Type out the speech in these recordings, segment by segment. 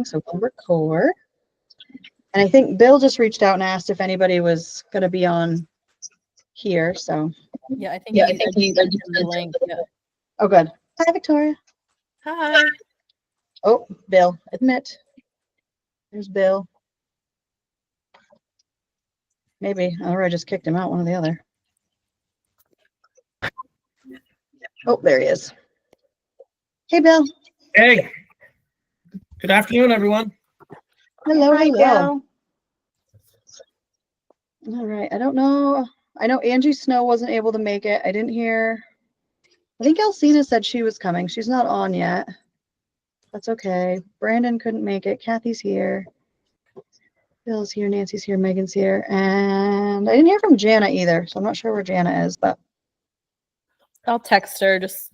So we'll record. And I think Bill just reached out and asked if anybody was going to be on here. So yeah, I think he sent the link. Yeah. Oh, good. Hi, Victoria. Hi. Oh, Bill, admit. There's Bill. Maybe, or I just kicked him out, one or the other. Oh, there he is. Hey, Bill. Hey, good afternoon, everyone. Hello, Hi, hello. All right, I don't know. I know Angie Snow wasn't able to make it. I didn't hear. I think Alcina said she was coming. She's not on yet. That's okay. Brandon couldn't make it. Kathy's here. Bill's here. Nancy's here. Megan's here. And I didn't hear from Jana either, so I'm not sure where Jana is, but. I'll text her. Just,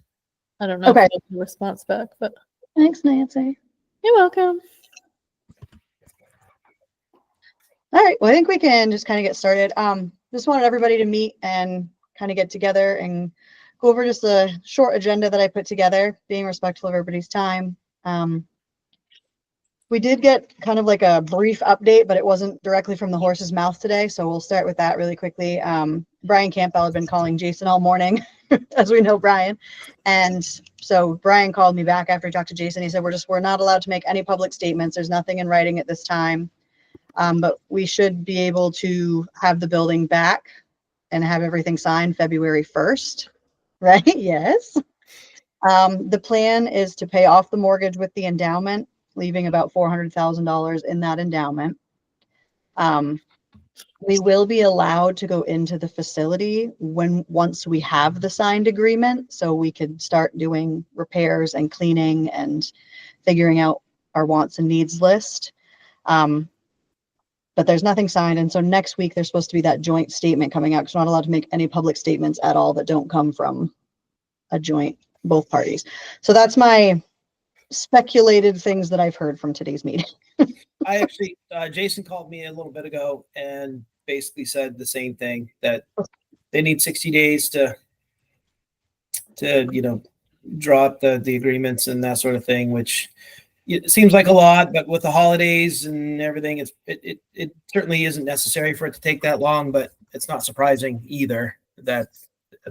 I don't know Okay. if there's a response back, but Thanks, Nancy. you're welcome. All right, well, I think we can just kind of get started. Just wanted everybody to meet and kind of get together and go over just a short agenda that I put together, being respectful of everybody's time. We did get kind of like a brief update, but it wasn't directly from the horse's mouth today, so we'll start with that really quickly. Brian Campbell had been calling Jason all morning, as we know Brian. And so Brian called me back after he talked to Jason. He said, we're not allowed to make any public statements. There's nothing in writing at this time. But we should be able to have the building back and have everything signed February 1st, right? Yes. The plan is to pay off the mortgage with the endowment, leaving about $400,000 in that endowment. We will be allowed to go into the facility once we have the signed agreement, so we could start doing repairs and cleaning and figuring out our wants and needs list. But there's nothing signed. And so next week, there's supposed to be that joint statement coming out because we're not allowed to make any public statements at all that don't come from a joint, both parties. So that's my speculated things that I've heard from today's meeting. I actually, Jason called me a little bit ago and basically said the same thing, that they need 60 days to draw up the agreements and that sort of thing, which it seems like a lot, but with the holidays and everything, it certainly isn't necessary for it to take that long, but it's not surprising either that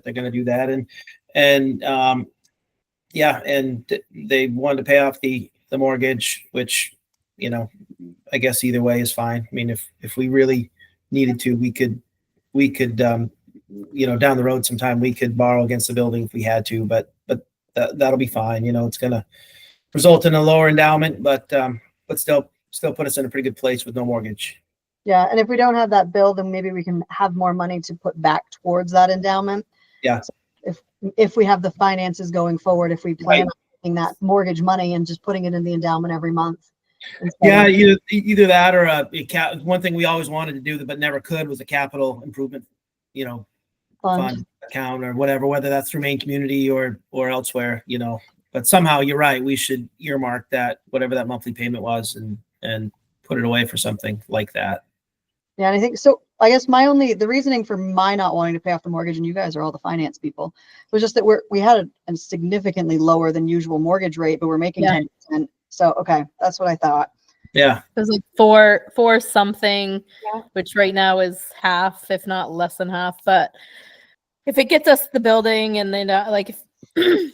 they're going to do that. And they wanted to pay off the mortgage, which, I guess either way is fine. I mean, if we really needed to, we could down the road sometime, we could borrow against the building if we had to, but that'll be fine. It's going to result in a lower endowment, but still put us in a pretty good place with no mortgage. Yeah, and if we don't have that bill, then maybe we can have more money to put back towards that endowment. Yeah. So if we have the finances going forward, if we plan on taking that mortgage money and just putting it in the endowment every month. Yeah, either that or one thing we always wanted to do but never could was a capital improvement, fund account or whatever, whether that's through Maine Community or elsewhere, But somehow you're right. We should earmark that, whatever that monthly payment was, and put it away for something like that. Yeah, and I think so. I guess the reasoning for my not wanting to pay off the mortgage, and you guys are all the finance people, was just that we had a significantly lower than usual mortgage rate, but we're making 10%. So okay, that's what I thought. Yeah, it was like four something, which right now is half, if not less than half. But if it gets us the building, and then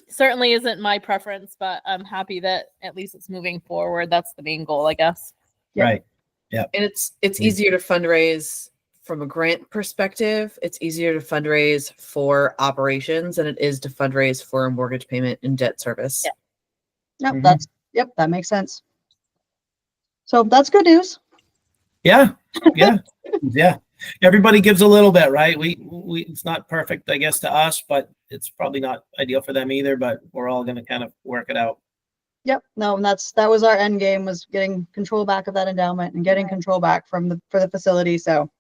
certainly isn't my preference, but I'm happy that at least it's moving forward. That's the main goal, I guess. Yep. Right. Yeah. And it's easier to fundraise from a grant perspective. It's easier to fundraise for operations than it is to fundraise for a mortgage payment and debt service. Yeah. That makes sense. So that's good news. Yeah. Yeah. Everybody gives a little bit, right? We it's not perfect, I guess, to us, but it's probably not ideal for them either, but we're all going to kind of work it out. Yep. No, and that was our end game, was getting control back of that endowment and getting control back for the facility. So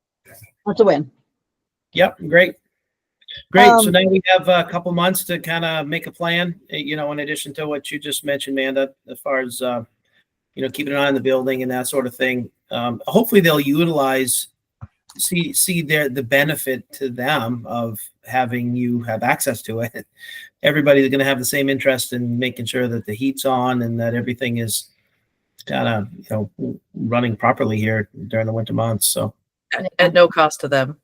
that's a win. Yep. Great. So now we have a couple months to kind of make a plan, in addition to what you just mentioned, Amanda, as far as, keeping an eye on the building and that sort of thing. Hopefully they'll see the benefit to them of having you have access to it. Everybody's going to have the same interest in making sure that the heat's on and that everything is kind of running properly here during the winter months. So At no cost to them.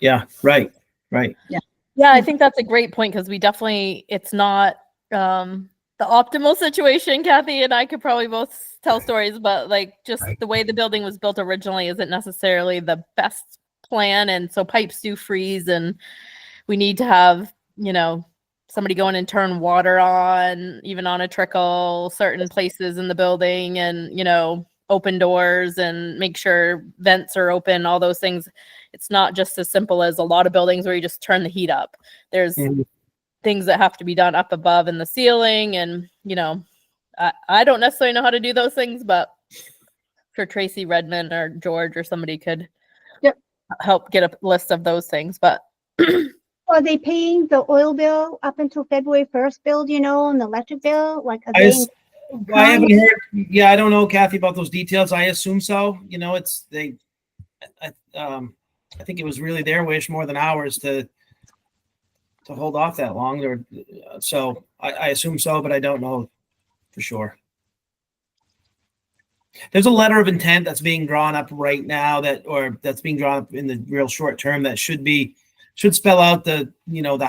yeah, right. Yeah, I think that's a great point because it's not the optimal situation. Kathy and I could probably both tell stories, but like just Right. the way the building was built originally isn't necessarily the best plan. And so pipes do freeze, and we need to have, somebody go in and turn water on, even on a trickle, certain places in the building, and, open doors and make sure vents are open, all those things. It's not just as simple as a lot of buildings where you just turn the heat up. There's Mhm. things that have to be done up above in the ceiling. And, I don't necessarily know how to do those things, but I'm sure Tracy Redmond or George or somebody could Yep. help get a list of those things. But Are they paying the oil bill up until February 1st bill, and the electric bill? Like, are I they? s- I haven't heard. Yeah, I don't know, Kathy, about those details. I assume so. I think it was really their wish more than ours to hold off that long. So I assume so, but I don't know for sure. There's a letter of intent that's being drawn up right now that's being drawn up in the real short term that should spell out the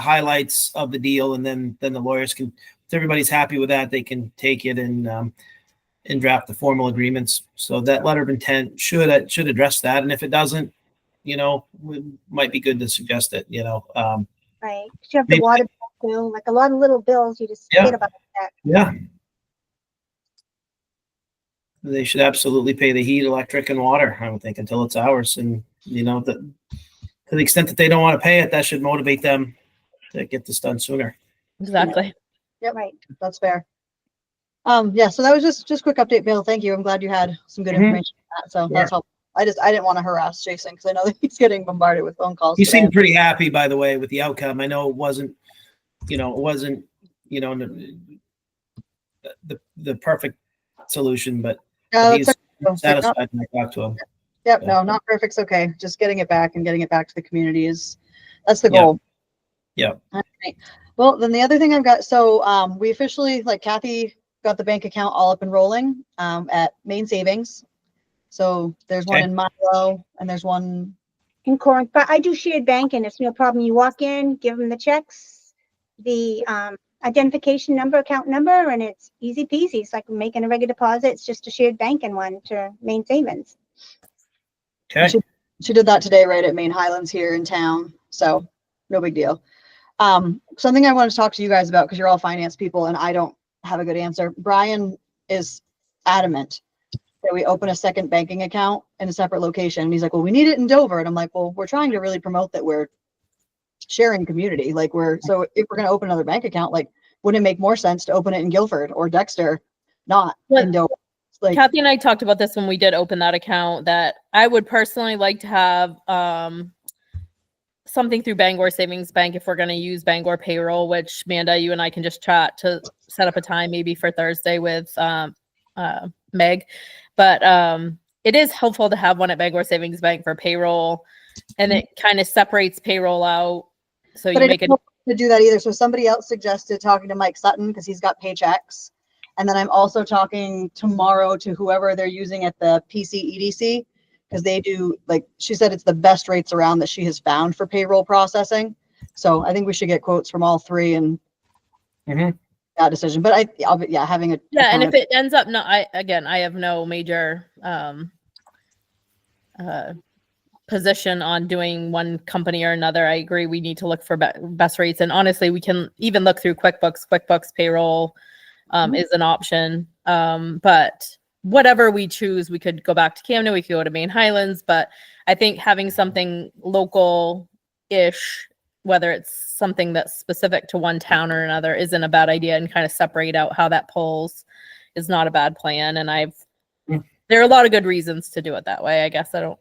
highlights of the deal, and then the lawyers can, if everybody's happy with that, they can take it and draft the formal agreements. So that letter of intent should address that, and if it doesn't, it might be good to suggest it. Right. 'Cause you have the Maybe- water bill, like a lot of little bills, you just Yeah. forget about that. Yeah. They should absolutely pay the heat, electric, and water, I would think, until it's ours. And, to the extent that they don't want to pay it, that should motivate them to get this done sooner. exactly. Yep, Right. that's fair. Yeah, so that was just quick update, Bill. Thank you. I'm glad you had some good Mhm. information on that. So that's helpful. I didn't want to harass Jason because I know that he's getting bombarded with phone calls He today. seemed pretty happy, by the way, with the outcome. I know it wasn't the perfect solution, but That's he's okay. satisfied when I talked to him. Yep, Yeah. no, not perfect's okay. Just getting it back and getting it back to the community that's the Yeah. goal. Yeah. All right. Well, then the other thing I've got, so we officially, like Kathy got the bank account all up and rolling at Main Savings. So there's one Okay. in Milo and there's one. In Corinth, but I do shared banking. It's no problem. You walk in, give them the checks, the identification number, account number, and it's easy peasy. It's like making a regular deposit. It's just a shared banking one to Main Savings. Okay. She did that today, right at Main Highlands here in town. So no big deal. Something I wanted to talk to you guys about because you're all finance people and I don't have a good answer. Brian is adamant that we open a second banking account in a separate location. And he's like, well, we need it in Dover. And I'm like, well, we're trying to really promote that we're sharing community. So if we're going to open another bank account, like, wouldn't it make more sense to open it in Guilford or Dexter, not in Dover? Like, Kathy and I talked about this when we did open that account, that I would personally like to have something through Bangor Savings Bank if we're going to use Bangor payroll, which Amanda, you and I can just chat to set up a time maybe for Thursday with Meg. But it is helpful to have one at Bangor Savings Bank for payroll, and it kind of separates payroll out. So but you I make it. don't know to do that either. So somebody else suggested talking to Mike Sutton because he's got paychecks. And then I'm also talking tomorrow to whoever they're using at the PCEDC because they do, like she said, it's the best rates around that she has found for payroll processing. So I think we should get quotes from all three and Mhm. that decision. But having a Yeah, and account- if it ends up not, I have no major position on doing one company or another. I agree. We need to look for best rates, and honestly, we can even look through QuickBooks. QuickBooks payroll is an option, but whatever we choose, we could go back to Camden, we could go to Main Highlands, but I think having something local-ish, whether it's something that's specific to one town or another, isn't a bad idea, and kind of separate out how that pulls is not a bad plan. And there are a lot of good reasons to do it that way. I guess I don't,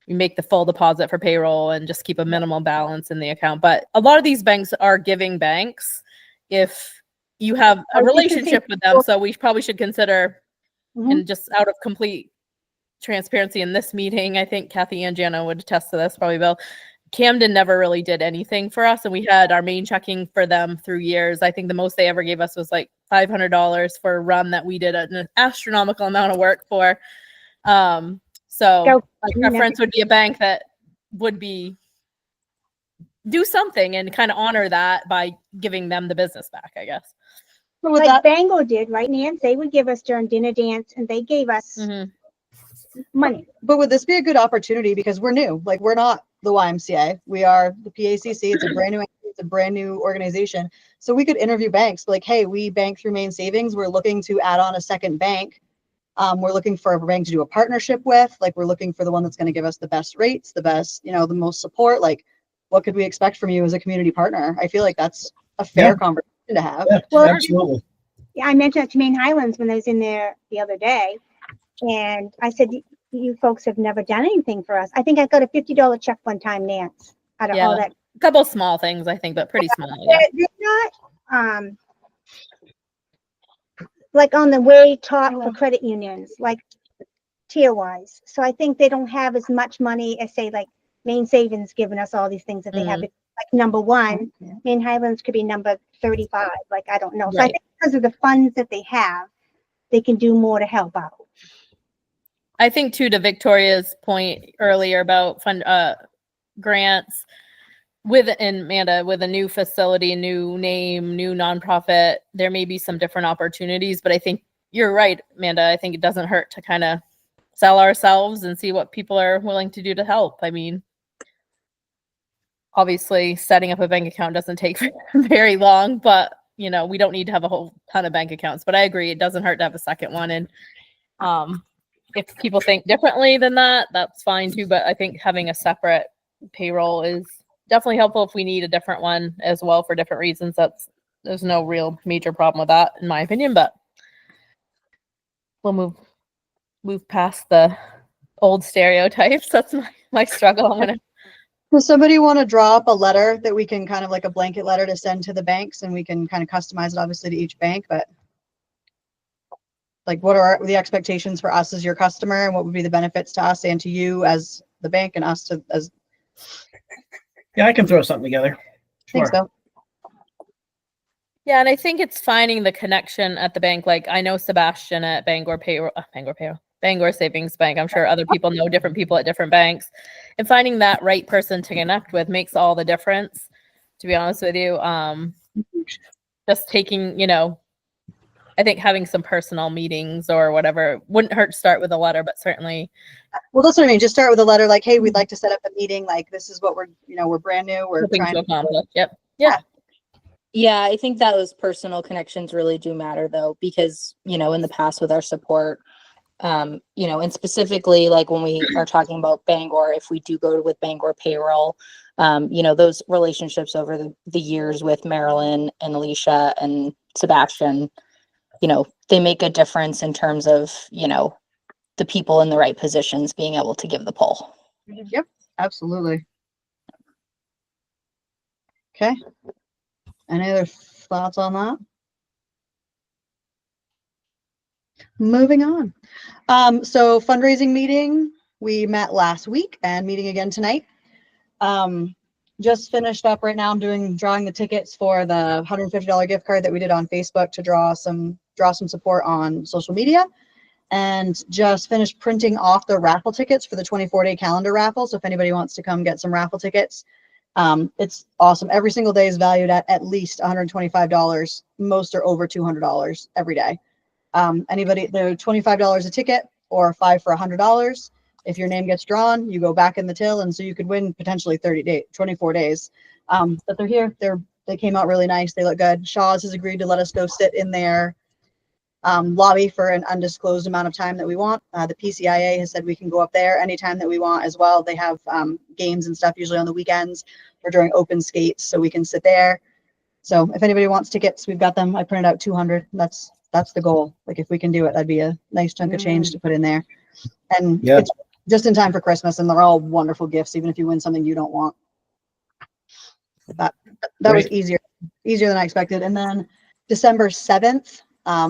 you make the full deposit for payroll and just keep a minimal balance in the account. But a lot of these banks are giving banks if you have a relationship with them. So we probably should consider, Mhm. and just out of complete transparency in this meeting, I think Kathy and Jana would attest to this, probably Bill. Camden never really did anything for us, and we had our main checking for them through years. I think the most they ever gave us was like $500 for a run that we did an astronomical amount of work for. So Go. my preference would be a bank that would do something and kind of honor that by giving them the business back, I guess. But with Like that, Bangor did, right, Nance? They would give us during dinner dance and they gave us Mhm. money. but would this be a good opportunity because we're new? Like we're not the YMCA. We are the PACC. It's a brand new organization. So we could interview banks like, hey, we bank through Maine Savings. We're looking to add on a second bank. We're looking for a bank to do a partnership with. Like we're looking for the one that's going to give us the best rates, the best, the most support. Like what could we expect from you as a community partner? I feel like that's a fair Yeah. conversation to have. Yeah, Well, absolutely. Yeah, I mentioned that to Maine Highlands when I was in there the other day. And I said, you folks have never done anything for us. I think I got a $50 check one time, Nance, out of all Yeah. that. A couple small things, I think, but pretty small. Yeah. They're not, like on the way top for credit unions, like tier wise. So I think they don't have as much money as say like Maine Savings giving us all these things that they have. Like number one, Maine Highlands could be number 35. Like, I don't know. So I Right. think because of the funds that they have, they can do more to help out. I think too, to Victoria's point earlier about fund grants and Amanda, with a new facility, new name, new nonprofit, there may be some different opportunities, but I think you're right, Amanda. I think it doesn't hurt to kind of sell ourselves and see what people are willing to do to help. I mean, obviously setting up a bank account doesn't take very long, but we don't need to have a whole ton of bank accounts. But I agree, it doesn't hurt to have a second one. And if people think differently than that, that's fine too. But I think having a separate payroll is definitely helpful if we need a different one as well for different reasons. There's no real major problem with that, in my opinion. But we'll move past the old stereotypes. That's my struggle. Does somebody want to draw up a letter that we can kind of like a blanket letter to send to the banks, and we can kind of customize it obviously to each bank, but like what are the expectations for us as your customer, and what would be the benefits to us and to you as the bank and us as Yeah, I can throw something together. think Sure. so. Yeah, and I think it's finding the connection at the bank. Like I know Sebastian at Bangor Savings Bank. I'm sure other people know different people at different banks, and finding that right person to connect with makes all the difference. To be honest with you, just taking, I think having some personal meetings or whatever wouldn't hurt to start with a letter, but certainly. Well, that's what I mean. Just start with a letter like, hey, we'd like to set up a meeting. Like this is what we're brand new. We're hoping trying to accomplish. Yep. Yeah, I think that those personal connections really do matter though, because, in the past with our support, and specifically like when we are talking about Bangor, if we do go with Bangor payroll, those relationships over the years with Marilyn and Alicia and Sebastian, they make a difference in terms of, the people in the right positions being able to give the pull. Yep, absolutely. Okay. Any other thoughts on that? Moving on. So fundraising meeting, we met last week and meeting again tonight. Just finished up right now. I'm drawing the tickets for the $150 gift card that we did on Facebook to draw some support on social media, and just finished printing off the raffle tickets for the 24-day calendar raffle. So if anybody wants to come get some raffle tickets, it's awesome. Every single day is valued at least $125. Most are over $200 every day. Anybody, they're $25 a ticket or 5 for $100. If your name gets drawn, you go back in the till, and so you could win potentially 24 days. But they're here. They came out really nice. They look good. Shaw's has agreed to let us go sit in their lobby for an undisclosed amount of time that we want. The PCIA has said we can go up there anytime that we want as well. They have games and stuff usually on the weekends or during open skates, so we can sit there. So if anybody wants tickets, we've got them. I printed out 200. That's the goal. Like if we can do it, that'd be a nice chunk of change to put in there. And Yeah. it's just in time for Christmas, and they're all wonderful gifts, even if you win something you don't want. That was Great. easier than I expected. And then December 7th,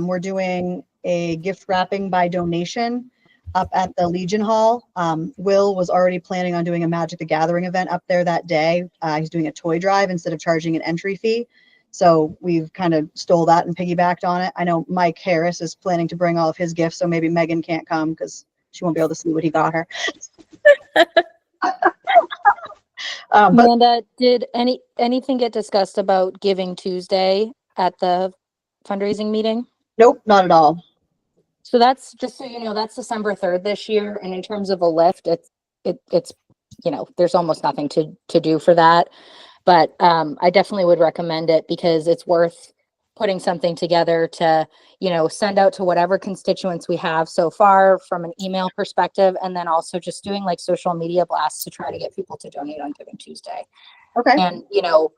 we're doing a gift wrapping by donation up at the Legion Hall. Will was already planning on doing a Magic the Gathering event up there that day. He's doing a toy drive instead of charging an entry fee. So we've kind of stole that and piggybacked on it. I know Mike Harris is planning to bring all of his gifts, so maybe Megan can't come because she won't be able to see what he got her. But Amanda, did anything get discussed about Giving Tuesday at the fundraising meeting? nope, not at all. So that's, just so you know, that's December 3rd this year. And in terms of a lift, it's, you know, there's almost nothing to do for that. But I definitely would recommend it because it's worth putting something together to, you know, send out to whatever constituents we have so far from an email perspective. And then also just doing like social media blasts to try to get people to donate on Giving Tuesday. Okay. And, you know,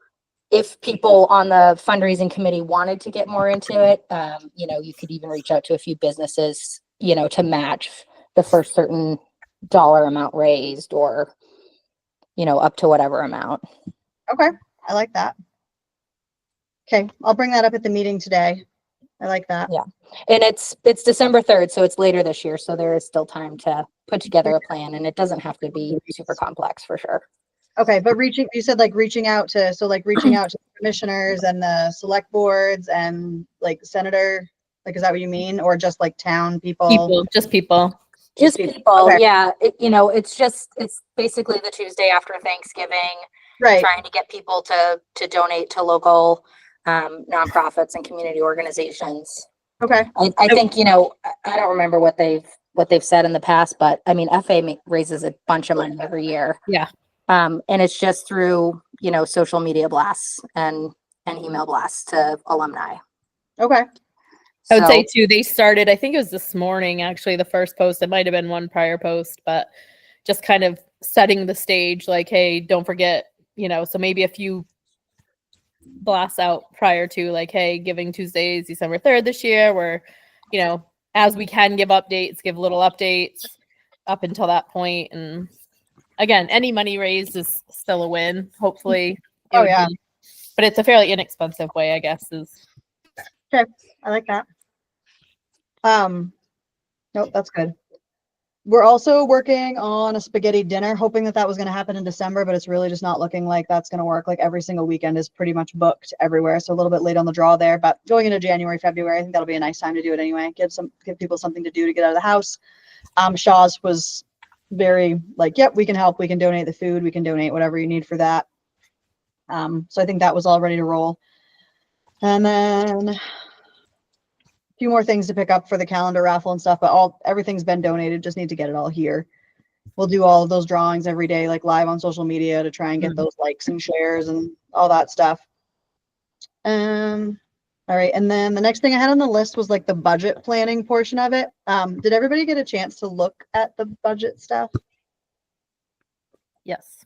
if people on the fundraising committee wanted to get more into it, you know, you could even reach out to a few businesses, you know, to match the first certain dollar amount raised or, you know, up to whatever amount. Okay. I like that. Okay. I'll bring that up at the meeting today. I like that. Yeah. And it's December 3rd, so it's later this year. So there is still time to put together a plan and it doesn't have to be super complex for sure. Okay. But you said like reaching out to commissioners and the select boards and like senator, like, is that what you mean? Or just like town people? Just people. Just people. people. Okay. Yeah. You know, it's basically the Tuesday after Thanksgiving. Right. Trying to get people to donate to local nonprofits and community organizations. Okay. I think, you know, I don't remember what they've said in the past, but I mean, FA raises a bunch of money every year. Yeah. And it's just through, you know, social media blasts and email blasts to alumni. Okay. I would So- say too, they started, I think it was this morning, actually, the first post. It might have been one prior post, but just kind of setting the stage like, hey, don't forget, you know, so maybe a few blasts out prior to like, hey, Giving Tuesday is December 3rd this year, where, you know, as we can give little updates up until that point. And again, any money raised is still a win, hopefully. It Oh, would yeah. be- but it's a fairly inexpensive way, I guess, is I like that. Nope, that's good. We're also working on a spaghetti dinner, hoping that was going to happen in December, but it's really just not looking like that's going to work. Like every single weekend is pretty much booked everywhere. So a little bit late on the draw there, but going into January, February, I think that'll be a nice time to do it anyway. Give people something to do to get out of the house. Shaw's was very like, yep, we can help. We can donate the food. We can donate whatever you need for that. So I think that was all ready to roll. And then a few more things to pick up for the calendar raffle and stuff, but everything's been donated. Just need to get it all here. We'll do all of those drawings every day, like live on social media to try and get those likes and shares and all that stuff. All right. And then the next thing I had on the list was like the budget planning portion of it. Did everybody get a chance to look at the budget stuff? yes.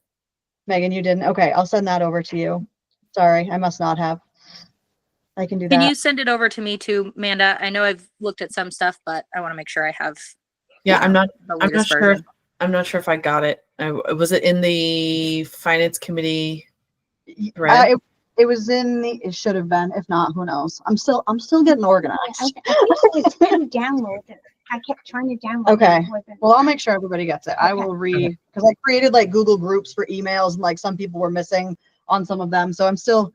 Megan, you didn't? Okay. I'll send that over to you. Sorry, I must not have. I can do Can that. you send it over to me too, Amanda? I know I've looked at some stuff, but I want to make sure I have Yeah, I'm not the I'm not latest sure. version. I'm not sure if I got it. Was it in the finance committee thread? It was it should have been. If not, who knows? I'm still getting organized. I think it was to download it. I kept trying to download it. Okay. It wasn't- Well, I'll make sure everybody gets it. I will read because I created like Google groups for emails and like some people were missing on some of them. So I'm still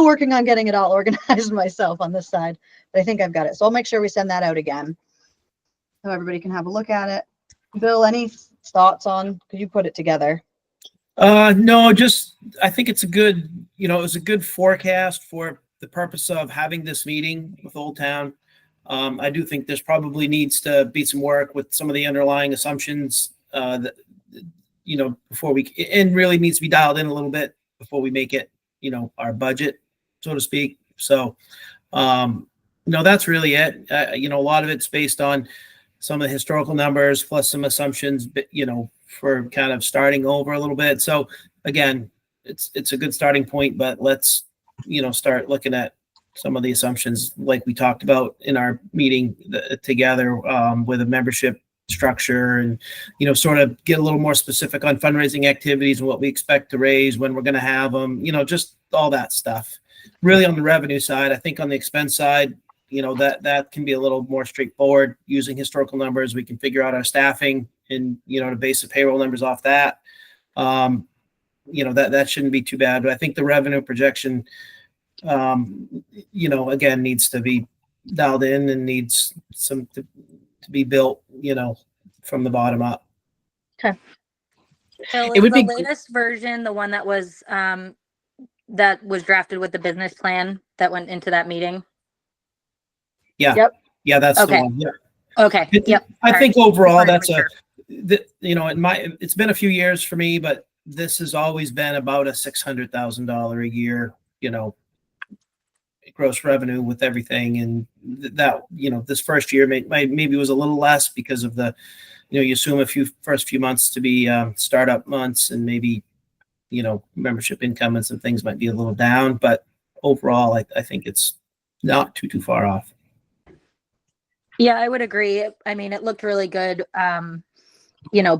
working on getting it all organized myself on this side, but I think I've got it. So I'll make sure we send that out again so everybody can have a look at it. Bill, any thoughts on, could you put it together? No, just, I think it's it was a good forecast for the purpose of having this meeting with Old Town. I do think there's probably needs to be some work with some of the underlying assumptions, that, before and really needs to be dialed in a little bit before we make it, our budget, so to speak. So, that's really it. A lot of it's based on some of the historical numbers plus some assumptions, but, for kind of starting over a little bit. So again, it's a good starting point, but let's, start looking at some of the assumptions like we talked about in our meeting together, with a membership structure and, sort of get a little more specific on fundraising activities and what we expect to raise, when we're going to have them, just all that stuff. Really on the revenue side, I think on the expense side, that can be a little more straightforward using historical numbers. We can figure out our staffing and, to base the payroll numbers off that. That shouldn't be too bad, but I think the revenue projection, again, needs to be dialed in and needs some to be built, from the bottom up. Phil, It is would the be- latest version the one that was drafted with the business plan that went into that meeting? Yeah. Yep. Yeah, that's Okay. the one. Yeah. Okay. Yep. I All think right. overall Just wanted to that's make it's been a few years for me, but this has always been about a $600,000 a year, gross revenue with everything. And that, this first year maybe was a little less because of the, you assume first few months to be startup months, and maybe, membership income and some things might be a little down, but overall, I think it's not too far off. Yeah, I would agree. I mean, it looked really good,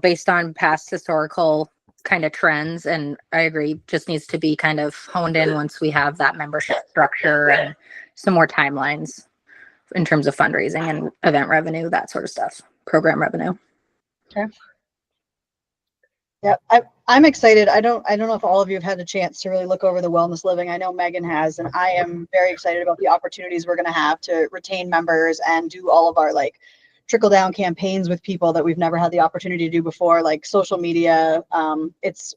based on past historical kind of trends. And I agree, just needs to be kind of honed in once we have that membership structure and some more timelines in terms of fundraising and event revenue, that sort of stuff, program revenue. Yeah, I'm excited. I don't know if all of you have had a chance to really look over the wellness living. I know Megan has, and I am very excited about the opportunities we're going to have to retain members and do all of our trickle down campaigns with people that we've never had the opportunity to do before, like social media.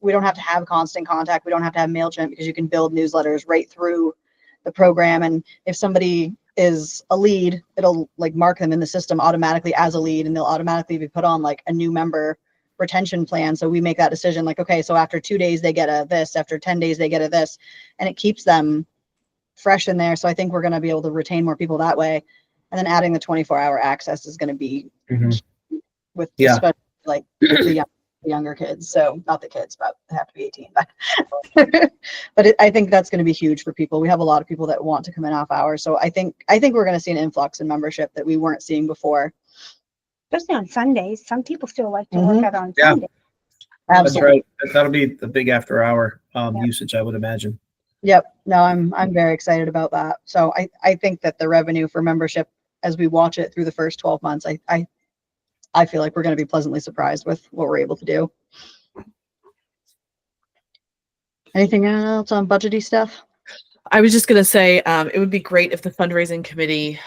We don't have to have constant contact. We don't have to have MailChimp, because you can build newsletters right through the program. And if somebody is a lead, it'll mark them in the system automatically as a lead, and they'll automatically be put on a new member retention plan. So we make that decision okay, so after 2 days they get a this, after 10 days they get a this, and it keeps them fresh in there. So I think we're going to be able to retain more people that way. And then adding the 24-hour access is going to be with especially the younger kids. So not the kids, but they have to be 18. But I think that's going to be huge for people. We have a lot of people that want to come in off hours. So I think we're going to see an influx in membership that we weren't seeing before. Especially on Sundays. Some people still like to Mhm. work out on Yeah. Sunday. That's Absolutely. right. That'll be the big after hour usage, I would imagine. Yep. No, I'm very excited about that. So I think that the revenue for membership, as we watch it through the first 12 months, I feel like we're going to be pleasantly surprised with what we're able to do. Anything else on budgety stuff? I was just going to say, it would be great if the fundraising committee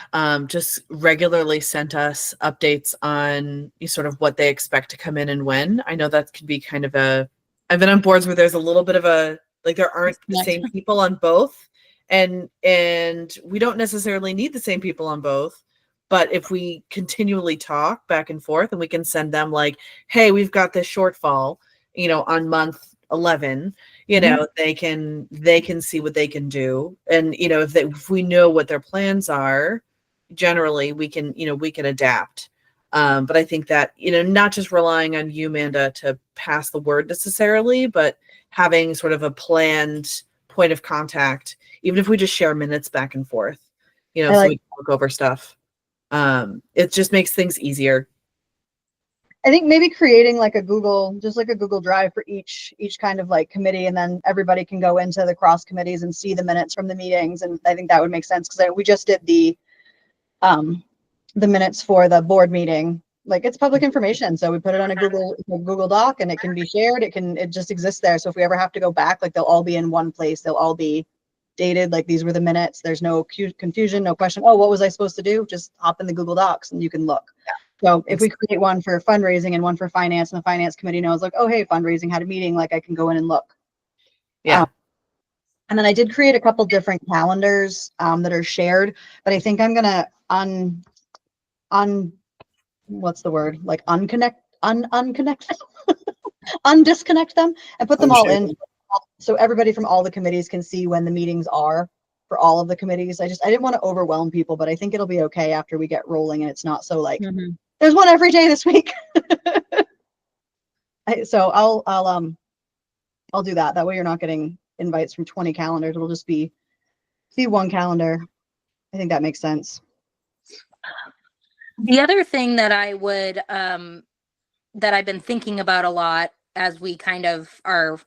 just regularly sent us updates on sort of what they expect to come in and when. I know that can be kind of I've been on boards where there's a little bit of there aren't the same people on both, and we don't necessarily need the same people on both. But if we continually talk back and forth, and we can send them hey, we've got this shortfall, on month 11, they can see what they can do. And, if we know what their plans are, generally we can adapt. But I think that, not just relying on you, Amanda, to pass the word necessarily, but having sort of a planned point of contact, even if we just share minutes back and forth, so we can look over stuff. It just makes things easier. I think maybe creating a Google Drive for each kind of committee, and then everybody can go into the cross committees and see the minutes from the meetings. And I think that would make sense, because we just did the minutes for the board meeting. It's public information, so we put it on a Google Doc, and it can be shared. It just exists there. So if we ever have to go back, they'll all be in one place. They'll all be dated. These were the minutes. There's no confusion, no question. Oh, what was I supposed to do? Just hop in the Google Docs and you can look. Yeah. So if we create one for fundraising and one for finance, and the finance committee knows oh, hey, fundraising had a meeting, I can go in and look. Yeah. And then I did create a couple different calendars that are shared, but I think I'm going to what's the word? Unconnect undisconnect them and put them all in. So everybody from all the committees can see when the meetings are for all of the committees. I didn't want to overwhelm people, but I think it'll be okay after we get rolling, and it's not so there's one every day this week. So I'll do that. That way you're not getting invites from 20 calendars. It'll just be one calendar. I think that makes sense. The other thing that I would that I've been thinking about a lot as we kind of are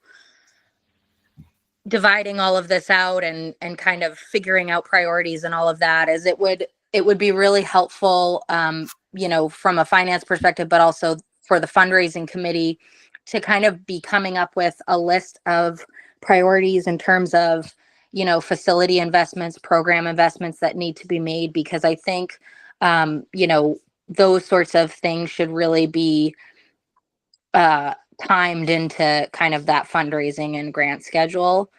dividing all of this out and kind of figuring out priorities and all of that is it would be really helpful, from a finance perspective, but also for the fundraising committee to kind of be coming up with a list of priorities in terms of you know, facility investments, program investments that need to be made, because I think, you know, those sorts of things should really be timed into kind of that fundraising and grant schedule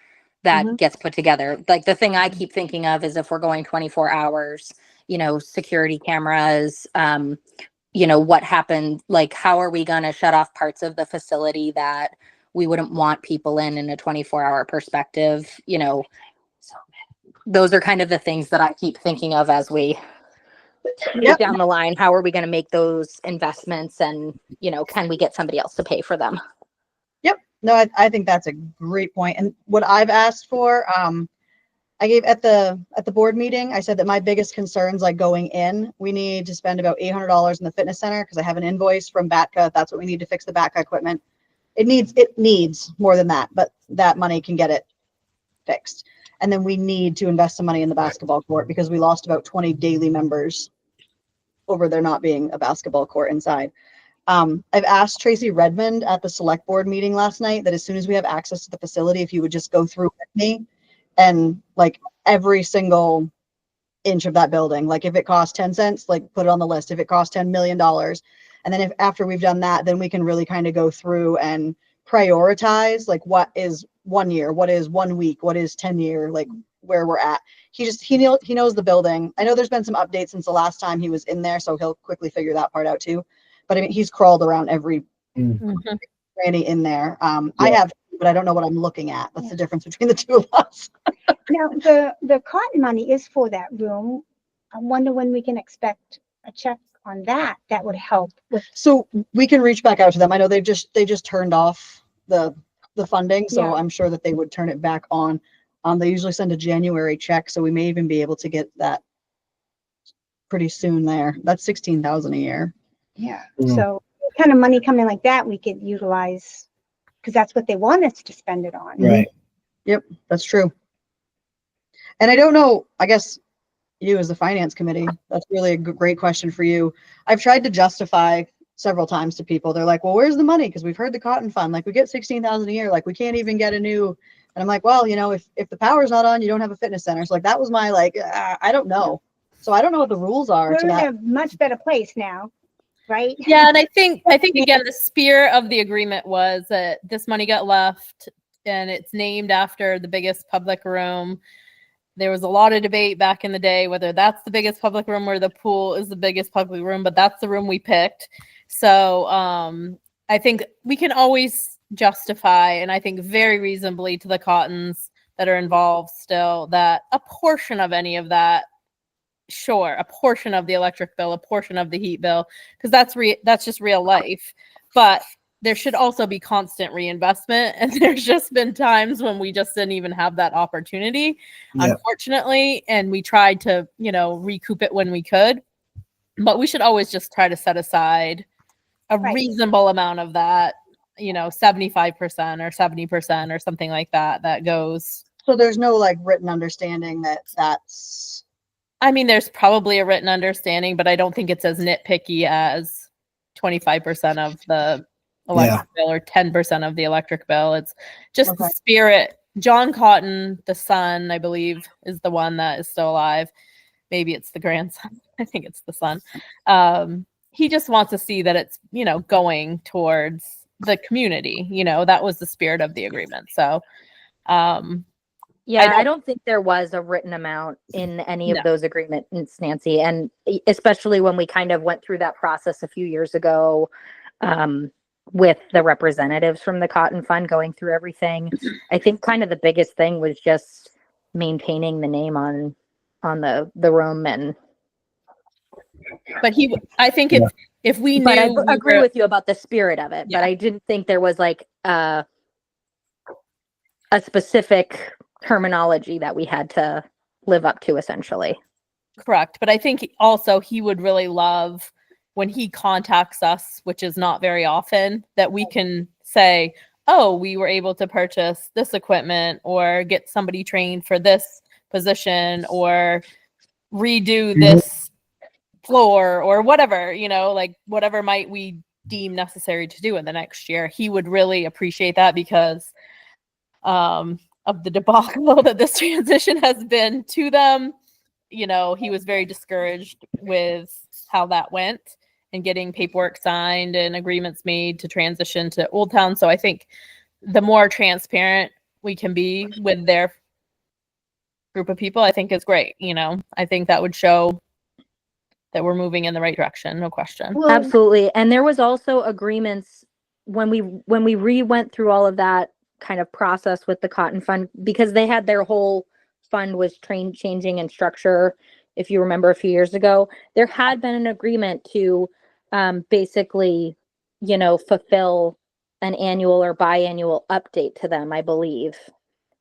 that Mhm. gets put together. Like the thing I keep thinking of is if we're going 24 hours, you know, security cameras, you know, what happened, like how are we going to shut off parts of the facility that we wouldn't want people in a 24-hour perspective, you know. Those are kind of the things that I keep thinking of as we move Yep. down the line. How are we going to make those investments, and, you know, can we get somebody else to pay for them? No, I think that's a great point. And what I've asked for, I gave at the board meeting, I said that my biggest concerns, like going in, we need to spend about $800 in the fitness center because I have an invoice from Batka. That's what we need to fix the Batka equipment. It needs more than that, but that money can get it fixed. And then we need to invest some money in the basketball court because we lost about 20 daily members over there not being a basketball court inside. I've asked Tracy Redmond at the select board meeting last night that as soon as we have access to the facility, if you would just go through with me and like every single inch of that building, like if it costs 10 cents, like put it on the list. If it costs $10 million, and then if after we've done that, then we can really kind of go through and prioritize like what is 1 year, what is 1 week, what is 10 year, like where we're at. He knows the building. I know there's been some updates since the last time he was in there, so he'll quickly figure that part out too. But I mean, he's crawled around every cranny in there. I have, but I don't know what I'm looking at. That's the difference between the two of us. Now, the cotton money is for that room. I wonder when we can expect a check on that. That would help with, So we can reach back out to them. I know they just turned off the funding, so Yeah. I'm sure that they would turn it back on. They usually send a January check, so we may even be able to get that pretty soon there. That's 16,000 a year. yeah. Mm. So kind of money coming like that, we could utilize, because that's what they want us to spend it on. Right. Yep, that's true. And I don't know, I guess you as the finance committee, that's really a great question for you. I've tried to justify several times to people. They're like, well, where's the money? Because we've heard the cotton fund, like we get 16,000 a year, like we can't even get a new, and I'm like, well, you know, if the power's not on, you don't have a fitness center. So like, that was my, like, I don't know. So I don't know what the rules are We're to in that. a much better place now, right? Yeah, and I think again the spirit of the agreement was that this money got left and it's named after the biggest public room. There was a lot of debate back in the day whether that's the biggest public room or the pool is the biggest public room, but that's the room we picked. So I think we can always justify, and I think very reasonably to the Cottons that are involved still, that a portion of any of that, sure, a portion of the electric bill, a portion of the heat bill, because that's just real life. But there should also be constant reinvestment, and there's just been times when we just didn't even have that opportunity, Yeah. unfortunately, and we tried to, you know, recoup it when we could. But we should always just try to set aside a Right. reasonable amount of that, you know, 75% or 70% or something like that goes. So there's no like written understanding that that's, I mean, there's probably a written understanding, but I don't think it's as nitpicky as 25% of the electric bill or 10% of the electric bill. It's just the Okay. spirit. John Cotton, the son, I believe, is the one that is still alive. Maybe it's the grandson. I think it's the son. He just wants to see that it's, you know, going towards the community. You know, that was the spirit of the agreement. So, Yeah, don't- I don't think there was a written amount in any No. of those agreements, Nancy. And especially when we kind of went through that process a few years ago, with the representatives from the Cotton Fund going through everything. I think kind of the biggest thing was just maintaining the name on the room. And but I think if we knew, but I we agree were- with you about the spirit of it. Yeah. But I didn't think there was like a specific terminology that we had to live up to, essentially. Correct. But I think also he would really love when he contacts us, which is not very often, that we can say, oh, we were able to purchase this equipment or get somebody trained for this position or redo this floor or whatever, you know, like whatever might we deem necessary to do in the next year. He would really appreciate that because of the debacle that this transition has been to them. You know, he was very discouraged with how that went and getting paperwork signed and agreements made to transition to Old Town. So I think the more transparent we can be with their group of people, I think is great. You know, I think that would show that we're moving in the right direction, no question. Well, Absolutely. And there was also agreements when we went through all of that kind of process with the Cotton Fund, because they had their whole fund was changing in structure. If you remember a few years ago, there had been an agreement to basically, you know, fulfill an annual or biannual update to them, I believe,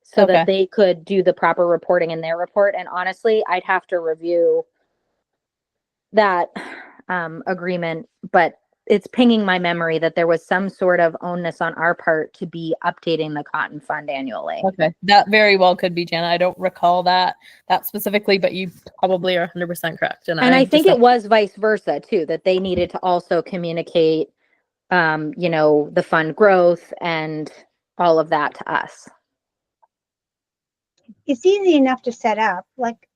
so Okay. that they could do the proper reporting in their report. And honestly, I'd have to review that agreement, but it's pinging my memory that there was some sort of onus on our part to be updating the Cotton Fund annually. Okay, that very well could be, Jana. I don't recall that specifically, but you probably are 100% correct. And I think it was vice versa too, that they needed to also communicate, you know, the fund growth and all of that to us. it's easy enough to set up. Like,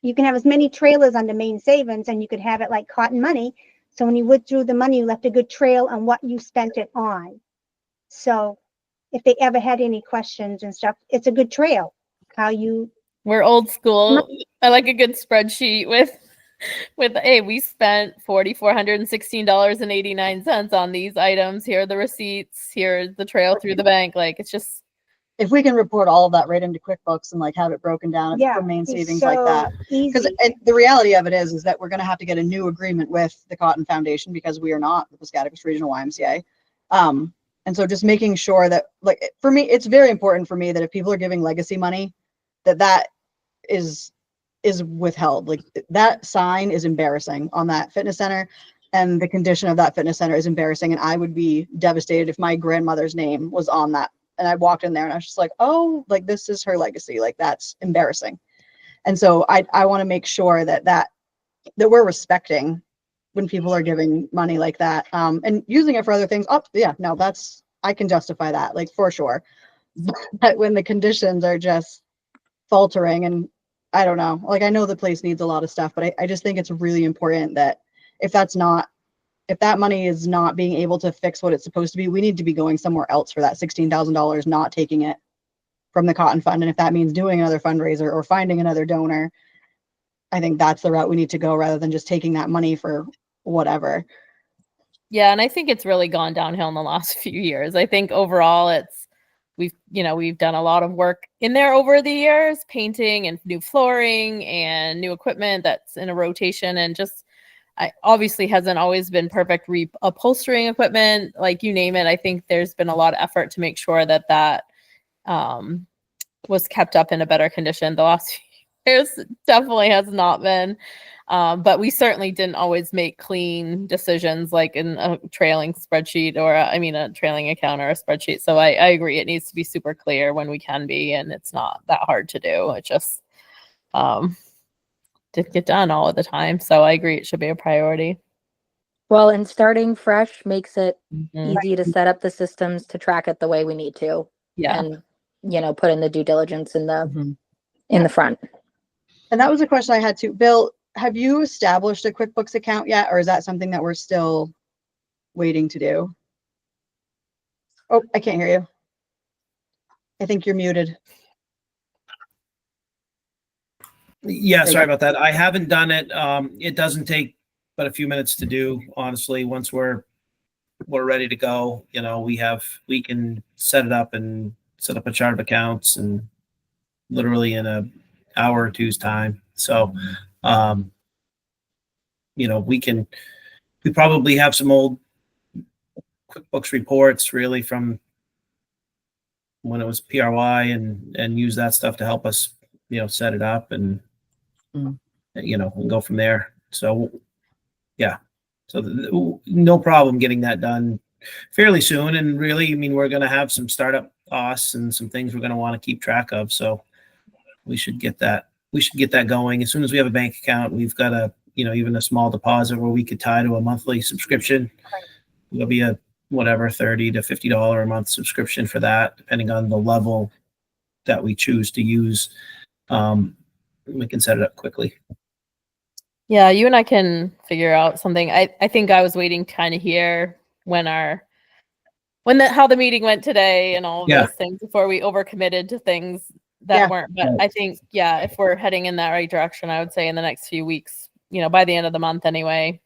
you can have as many trailers under main savings, and you could have it like Cotton Money. So when you withdrew the money, you left a good trail on what you spent it on. So if they ever had any questions and stuff, it's a good trail. How you, We're old school. I like a good spreadsheet with hey, we spent $4,416.89 on these items. Here are the receipts. Here's the trail through the bank. Like, it's just If we can report all of that right into QuickBooks and like have it broken down yeah, from main it's savings so like that. Because easy. the reality of it is that we're going to have to get a new agreement with the Cotton Foundation because we are not the Piscataquis Regional YMCA. And so just making sure that, like, for me, it's very important for me that if people are giving legacy money, that is withheld. Like, that sign is embarrassing on that fitness center, and the condition of that fitness center is embarrassing. And I would be devastated if my grandmother's name was on that. And I walked in there and I was just like, oh, like, this is her legacy. Like, that's embarrassing. And so I want to make sure that we're respecting when people are giving money like that, and using it for other things. Oh yeah, no, I can justify that, like, for sure. But when the conditions are just faltering, and I don't know, like, I know the place needs a lot of stuff, but I just think it's really important that if that money is not being able to fix what it's supposed to be, we need to be going somewhere else for that $16,000, not taking it from the Cotton Fund. And if that means doing another fundraiser or finding another donor, I think that's the route we need to go, rather than just taking that money for whatever. yeah, and I think it's really gone downhill in the last few years. I think overall we've done a lot of work in there over the years, painting and new flooring and new equipment that's in a rotation, and just I obviously hasn't always been perfect upholstering equipment, like, you name it. I think there's been a lot of effort to make sure that was kept up in a better condition. The last few years definitely has not been. But we certainly didn't always make clean decisions, like in a trailing spreadsheet or a trailing account or a spreadsheet. So I agree. It needs to be super clear when we can be, and it's not that hard to do. It just didn't get done all of the time. So I agree. It should be a priority. Well, and starting fresh makes it Mhm. easy to set up the systems to track it the way we need to. Yeah. And, you know, put in the due diligence in the Mhm. in the front. And that was a question I had too. Bill, have you established a QuickBooks account yet, or is that something that we're still waiting to do? Oh, I can't hear you. I think you're muted. Yeah, There you sorry go. about that. I haven't done it. It doesn't take but a few minutes to do, honestly. Once we're ready to go, you know, we can set it up and set up a chart of accounts, and literally in an hour or two's time. So, you know, we probably have some old QuickBooks reports, really, from when it was PRY, and use that stuff to help us, you know, set it up, and you know, we'll go from there. So yeah, so no problem getting that done fairly soon. And really, I mean, we're going to have some startup costs and some things we're going to want to keep track of. So we should get that going as soon as we have a bank account. We've got even a small deposit where we could tie to a monthly subscription. It'll be a whatever $30 to $50 a month subscription for that, depending on the level that we choose to use, we can set it up quickly. Yeah, you and I can figure out something. I think I was waiting to kind of hear how the meeting went today and all of Yeah. those things before we overcommitted to things that Yeah. weren't. But I think, yeah, if we're heading in that right direction, I would say in the next few weeks, by the end of the month anyway.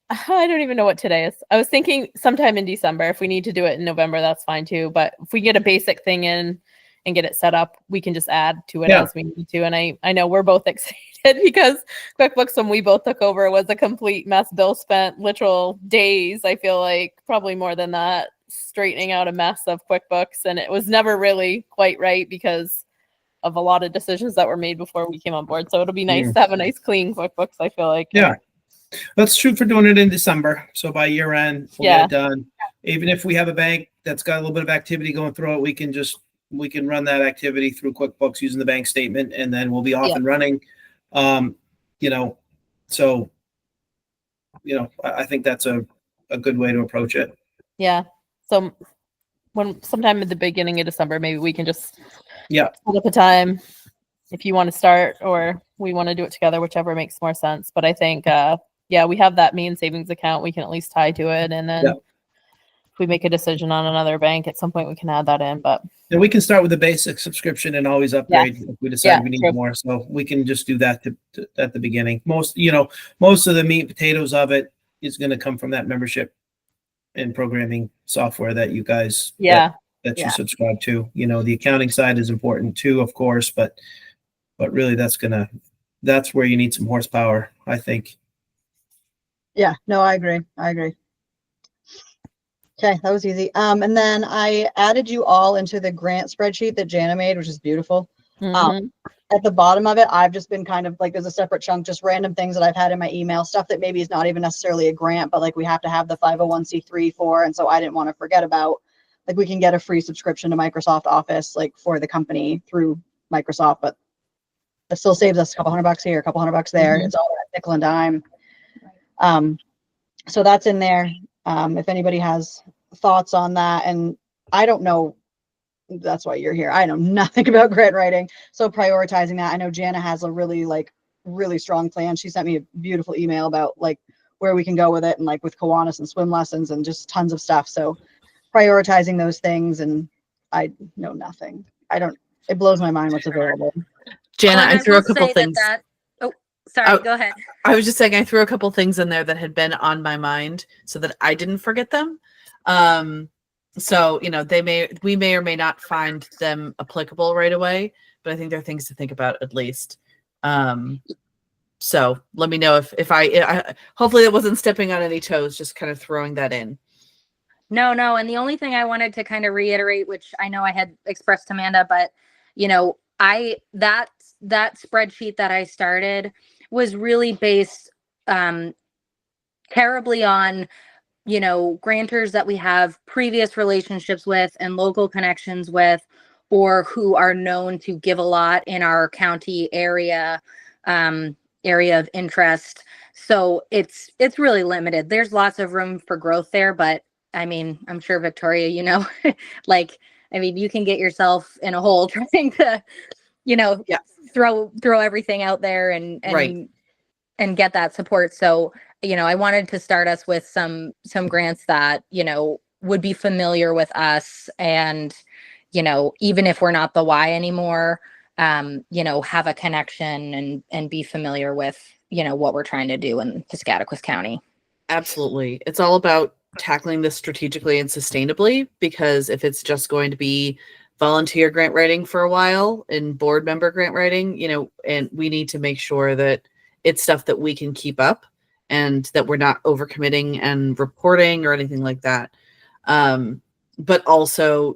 I don't even know what today is. I was thinking sometime in December. If we need to do it in November, that's fine too. But if we get a basic thing in and get it set up, we can just add to it Yeah. as we need to. And I know we're both excited because QuickBooks, when we both took over, was a complete mess. Bill spent literal days, I feel like probably more than that, straightening out a mess of QuickBooks. And it was never really quite right because of a lot of decisions that were made before we came on board. So it'll be nice to have a nice clean QuickBooks, I feel like. Yeah. Let's shoot for doing it in December. So by year end, we'll get it done. Even if we have a bank that's got a little bit of activity going through it, we can run that activity through QuickBooks using the bank statement, and then we'll be off and running. I think that's a good way to approach it. Yeah. So sometime at the beginning of December, maybe we can just set up a time if you want to start or we want to do it together, whichever makes more sense. But I think, we have that main savings account. We can at least tie to it. And then if we make a decision on another bank at some point, we can add that in. But then we can start with the basic subscription and always upgrade if we decide we need more. So we can just do that at the beginning. Most of the meat and potatoes of it is going to come from that membership and programming software that you guys that you subscribe to. The accounting side is important too, of course, but really that's where you need some horsepower, I think. Yeah, no, I agree. Okay, that was easy. And then I added you all into the grant spreadsheet that Jana made, which is beautiful. At the bottom of it, I've just been kind of like, there's a separate chunk, just random things that I've had in my email, stuff that maybe is not even necessarily a grant, but like we have to have the 501c3 for, and so I didn't want to forget about, like we can get a free subscription to Microsoft Office, like for the company through Microsoft, but it still saves us a couple $100 here, a couple $100 there. It's all that nickel and dime. So that's in there. If anybody has thoughts on that, and I don't know, that's why you're here. I know nothing about grant writing. So prioritizing that. I know Jana has a really strong plan. She sent me a beautiful email about like where we can go with it and like with Kiwanis and swim lessons and just tons of stuff. So prioritizing those things, and I know nothing. It blows my mind what's available. Jana, And I threw will a couple say things. Sorry, go ahead. I was just saying I threw a couple things in there that had been on my mind so that I didn't forget them. So, we may or may not find them applicable right away, but I think there are things to think about at least. So let me know if I hopefully it wasn't stepping on any toes, just kind of throwing that in. No. And the only thing I wanted to kind of reiterate, which I know I had expressed to Amanda, but that spreadsheet that I started was really based terribly on, grantors that we have previous relationships with and local connections with, or who are known to give a lot in our county area of interest. So it's really limited. There's lots of room for growth there, but I mean, I'm sure Victoria, you can get yourself in a hole trying to, throw everything out there and get that support. So, I wanted to start us with some grants that, would be familiar with us, and, even if we're not the why anymore, have a connection and be familiar with, what we're trying to do in Piscataquis County. Absolutely. It's all about tackling this strategically and sustainably, because if it's just going to be volunteer grant writing for a while and board member grant writing, and we need to make sure that it's stuff that we can keep up and that we're not overcommitting and reporting or anything like that. But also,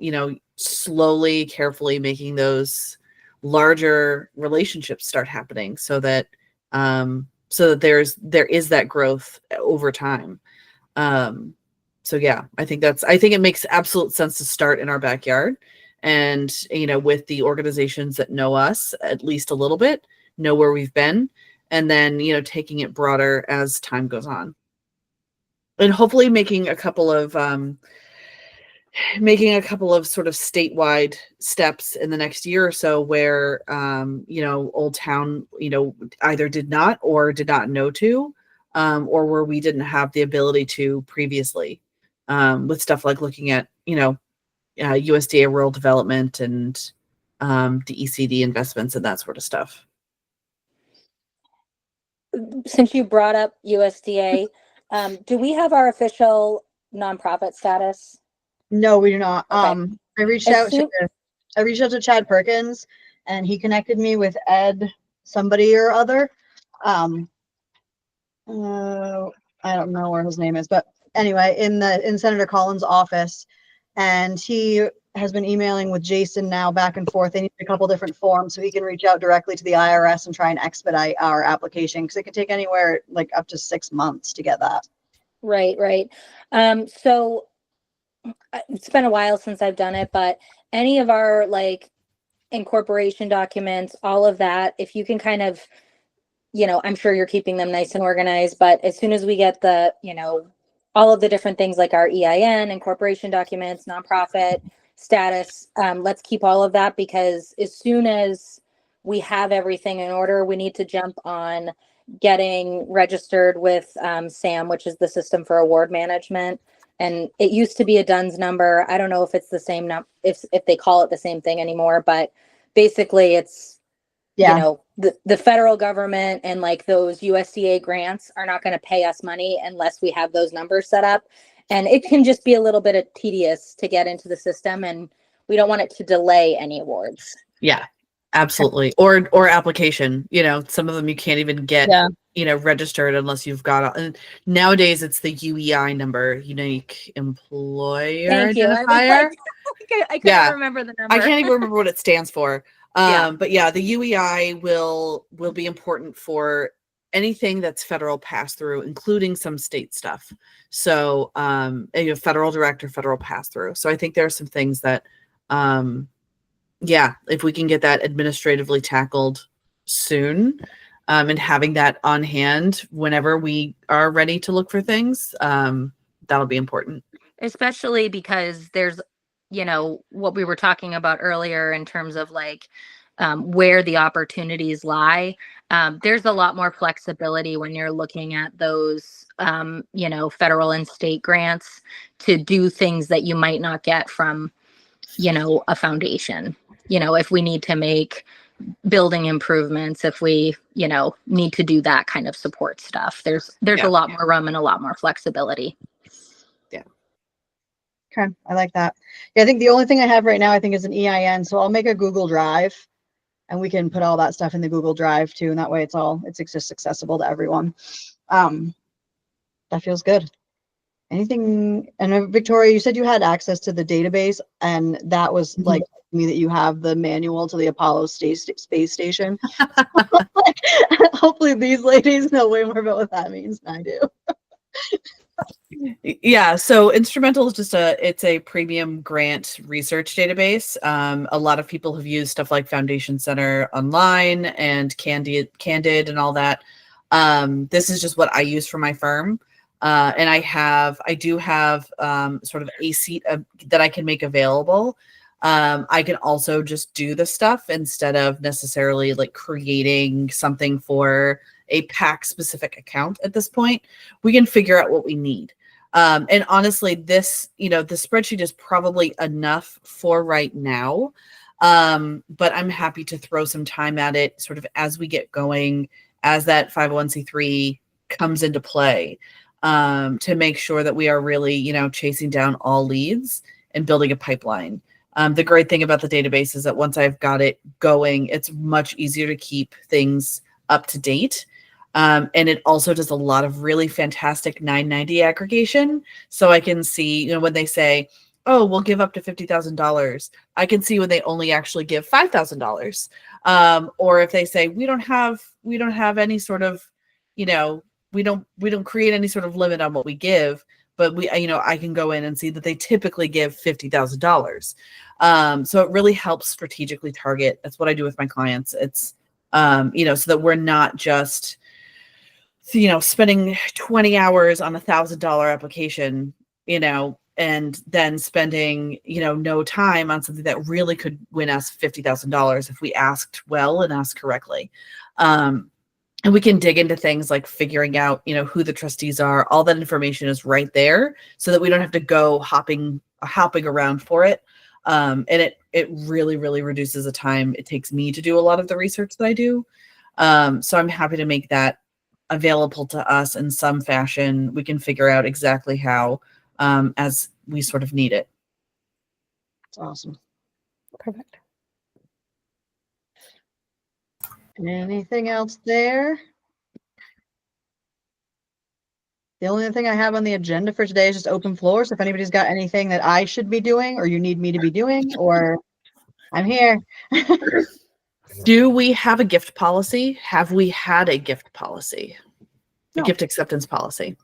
slowly, carefully making those larger relationships start happening so that there is that growth over time. So yeah, I think it makes absolute sense to start in our backyard, and with the organizations that know us at least a little bit, know where we've been, and then taking it broader as time goes on, and hopefully making a couple of making a couple of sort of statewide steps in the next year or so where, Old Town, either did not know to, or where we didn't have the ability to previously, with stuff like looking at, USDA rural development and DECD investments and that sort of stuff. Since you brought up USDA, do we have our official nonprofit status? No, we do not. Okay. I reached out to Chad Perkins, and he connected me with Ed somebody or other. I don't know where his name is, but anyway, in Senator Collins' office, and he has been emailing with Jason now back and forth. They need a couple different forms so he can reach out directly to the IRS and try and expedite our application, because it could take anywhere like up to 6 months to get that. Right. So it's been a while since I've done it, but any of our like incorporation documents, all of that, if you can kind of, I'm sure you're keeping them nice and organized, but as soon as we get the, all of the different things like our EIN, incorporation documents, nonprofit status, let's keep all of that, because as soon as we have everything in order, we need to jump on getting registered with SAM, which is the System for Award Management. And it used to be a DUNS number. I don't know if it's the same if they call it the same thing anymore, but basically it's, the federal government and like those USDA grants are not going to pay us money unless we have those numbers set up. And it can just be a little bit of tedious to get into the system, and we don't want it to delay any awards. Yeah, absolutely. Or application, some of them you can't even get, registered unless you've got, and nowadays it's the UEI number, unique employer Thank you. identifier. I couldn't remember the number. I can't even remember what it stands for. Yeah. But yeah, the UEI will be important for anything that's federal pass through, including some state stuff. So, federal director, federal pass through. So I think there are some things that, if we can get that administratively tackled soon, and having that on hand whenever we are ready to look for things, that'll be important. Especially because there's, what we were talking about earlier in terms of like where the opportunities lie. There's a lot more flexibility when you're looking at those, federal and state grants to do things that you might not get from, a foundation. If we need to make building improvements, if we, need to do that kind of support stuff, there's a lot more room and a lot more flexibility. Okay, I like that. Yeah, I think the only thing I have right now, I think, is an EIN. So I'll make a Google Drive, and we can put all that stuff in the Google Drive too, and that way it's just accessible to everyone. That feels good. Anything? And Victoria, you said you had access to the database, and that was like me that you have the manual to the Apollo space station. Hopefully, these ladies know way more about what that means than I do. Yeah, so Instrumental is it's a premium grant research database. A lot of people have used stuff like Foundation Center Online and Candid and all that. This is just what I use for my firm. And I do have sort of a seat that I can make available. I can also just do the stuff instead of necessarily like creating something for a PAC specific account. At this point, we can figure out what we need. And honestly, this, the spreadsheet is probably enough for right now. But I'm happy to throw some time at it sort of as we get going, as that 501c3 comes into play, to make sure that we are really, chasing down all leads and building a pipeline. The great thing about the database is that once I've got it going, it's much easier to keep things up to date. And it also does a lot of really fantastic 990 aggregation. So I can see, when they say, oh, we'll give up to $50,000, I can see when they only actually give $5,000. Or if they say, we don't have any sort of, we don't create any sort of limit on what we give, but I can go in and see that they typically give $50,000. So it really helps strategically target. That's what I do with my clients. It's, so that we're not just, spending 20 hours on $1,000 application, and then spending, no time on something that really could win us $50,000 if we asked well and asked correctly. And we can dig into things like figuring out, who the trustees are. All that information is right there so that we don't have to go hopping around for it. And it really, really reduces the time it takes me to do a lot of the research that I do. So I'm happy to make that available to us in some fashion. We can figure out exactly how, as we sort of need it. That's awesome. Perfect. Anything else there? The only thing I have on the agenda for today is just open floor. So if anybody's got anything that I should be doing or you need me to be doing, or I'm here. Do we have a gift policy? Have we had a gift policy? A No. gift acceptance policy?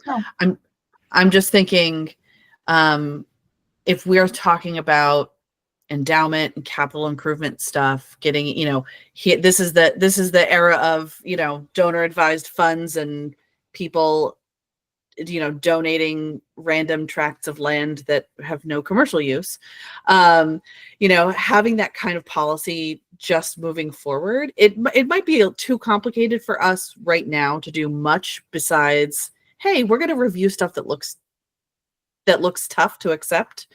No. I'm just thinking, if we're talking about endowment and capital improvement stuff, getting, this is the era of, donor advised funds and people, donating random tracts of land that have no commercial use. Having that kind of policy just moving forward, it might be too complicated for us right now to do much besides, hey, we're going to review stuff that looks tough to accept.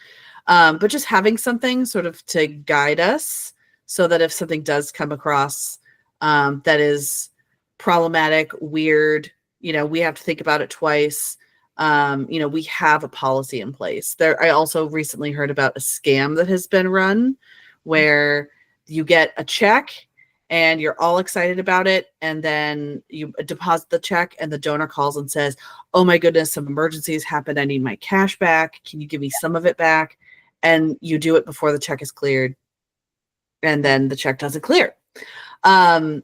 But just having something sort of to guide us so that if something does come across that is problematic, weird, we have to think about it twice. We have a policy in place. I also recently heard about a scam that has been run where you get a check and you're all excited about it. And then you deposit the check and the donor calls and says, oh my goodness, some emergencies happened. I need my cash back. Can you give me some of it back? And you do it before the check is cleared. And then the check doesn't clear.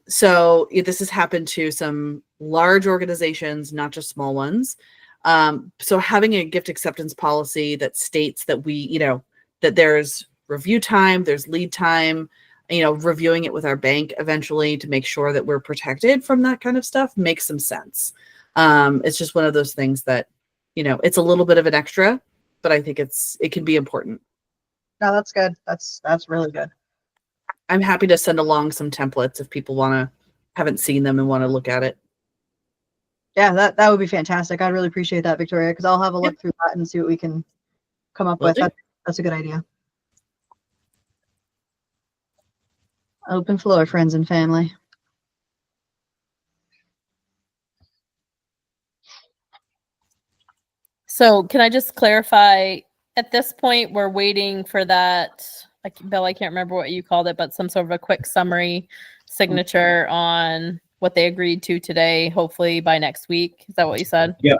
So this has happened to some large organizations, not just small ones. So having a gift acceptance policy that states that that there's review time, there's lead time, reviewing it with our bank eventually to make sure that we're protected from that kind of stuff makes some sense. It's just one of those things that, it's a little bit of an extra, but I think it can be important. No, that's good. That's really good. I'm happy to send along some templates if people haven't seen them and want to look at it. Yeah, that would be fantastic. I'd really appreciate that, Victoria, because I'll have a look through that and see what we can come up with. That's a good idea. Open floor, friends and family. So can I just clarify, at this point, we're waiting for that, Bill, I can't remember what you called it, but some sort of a quick summary signature on what they agreed to today, hopefully by next week. Is that what you said? Yep.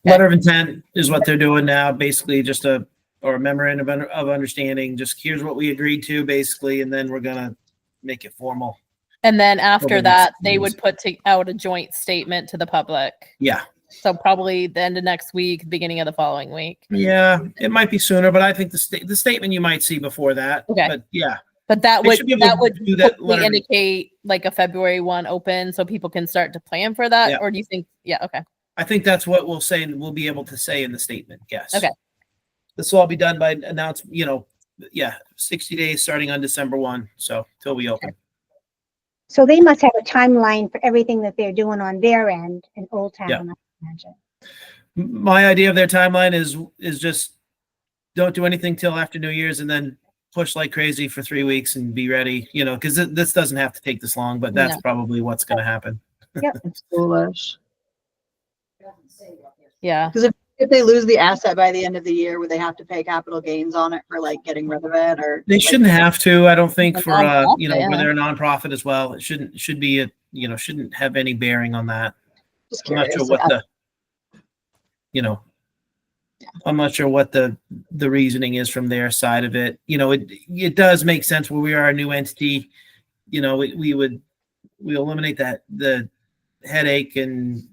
Letter of intent is what they're doing now, basically just a memorandum of understanding. Just here's what we agreed to, basically, and then we're gonna make it formal. And then after Over the that, next they few would put out a joint statement to the public. Yeah. So probably the end of next week, beginning of the following week. Yeah, it might be sooner, but I think the statement you might see before that. Okay. But yeah, But that They would should be able to do that hopefully letter- indicate like a February 1 open so people can start to plan for that. Yeah. Or do you think, okay. I think that's what we'll say, and we'll be able to say in the statement. Yes. Okay. This will all be done by announcement, 60 days starting on December 1. So till we open. So they must have a timeline for everything that they're doing on their end in Old Town, Yeah. I imagine. My idea of their timeline is just don't do anything till after New Year's and then push like crazy for 3 weeks and be ready, because this doesn't have to take this long, but that's No. probably what's going to happen. It's foolish. Yeah. If they lose the asset by the end of the year, would they have to pay capital gains on it for like getting rid of it, or They shouldn't have to, I don't think, A for nonprofit, where yeah. they're a nonprofit as well. It should be shouldn't have any bearing on that. Just I'm not curious. sure what I'm not sure what the reasoning is from their side of it. It does make sense where we are a new entity. We eliminate the headache and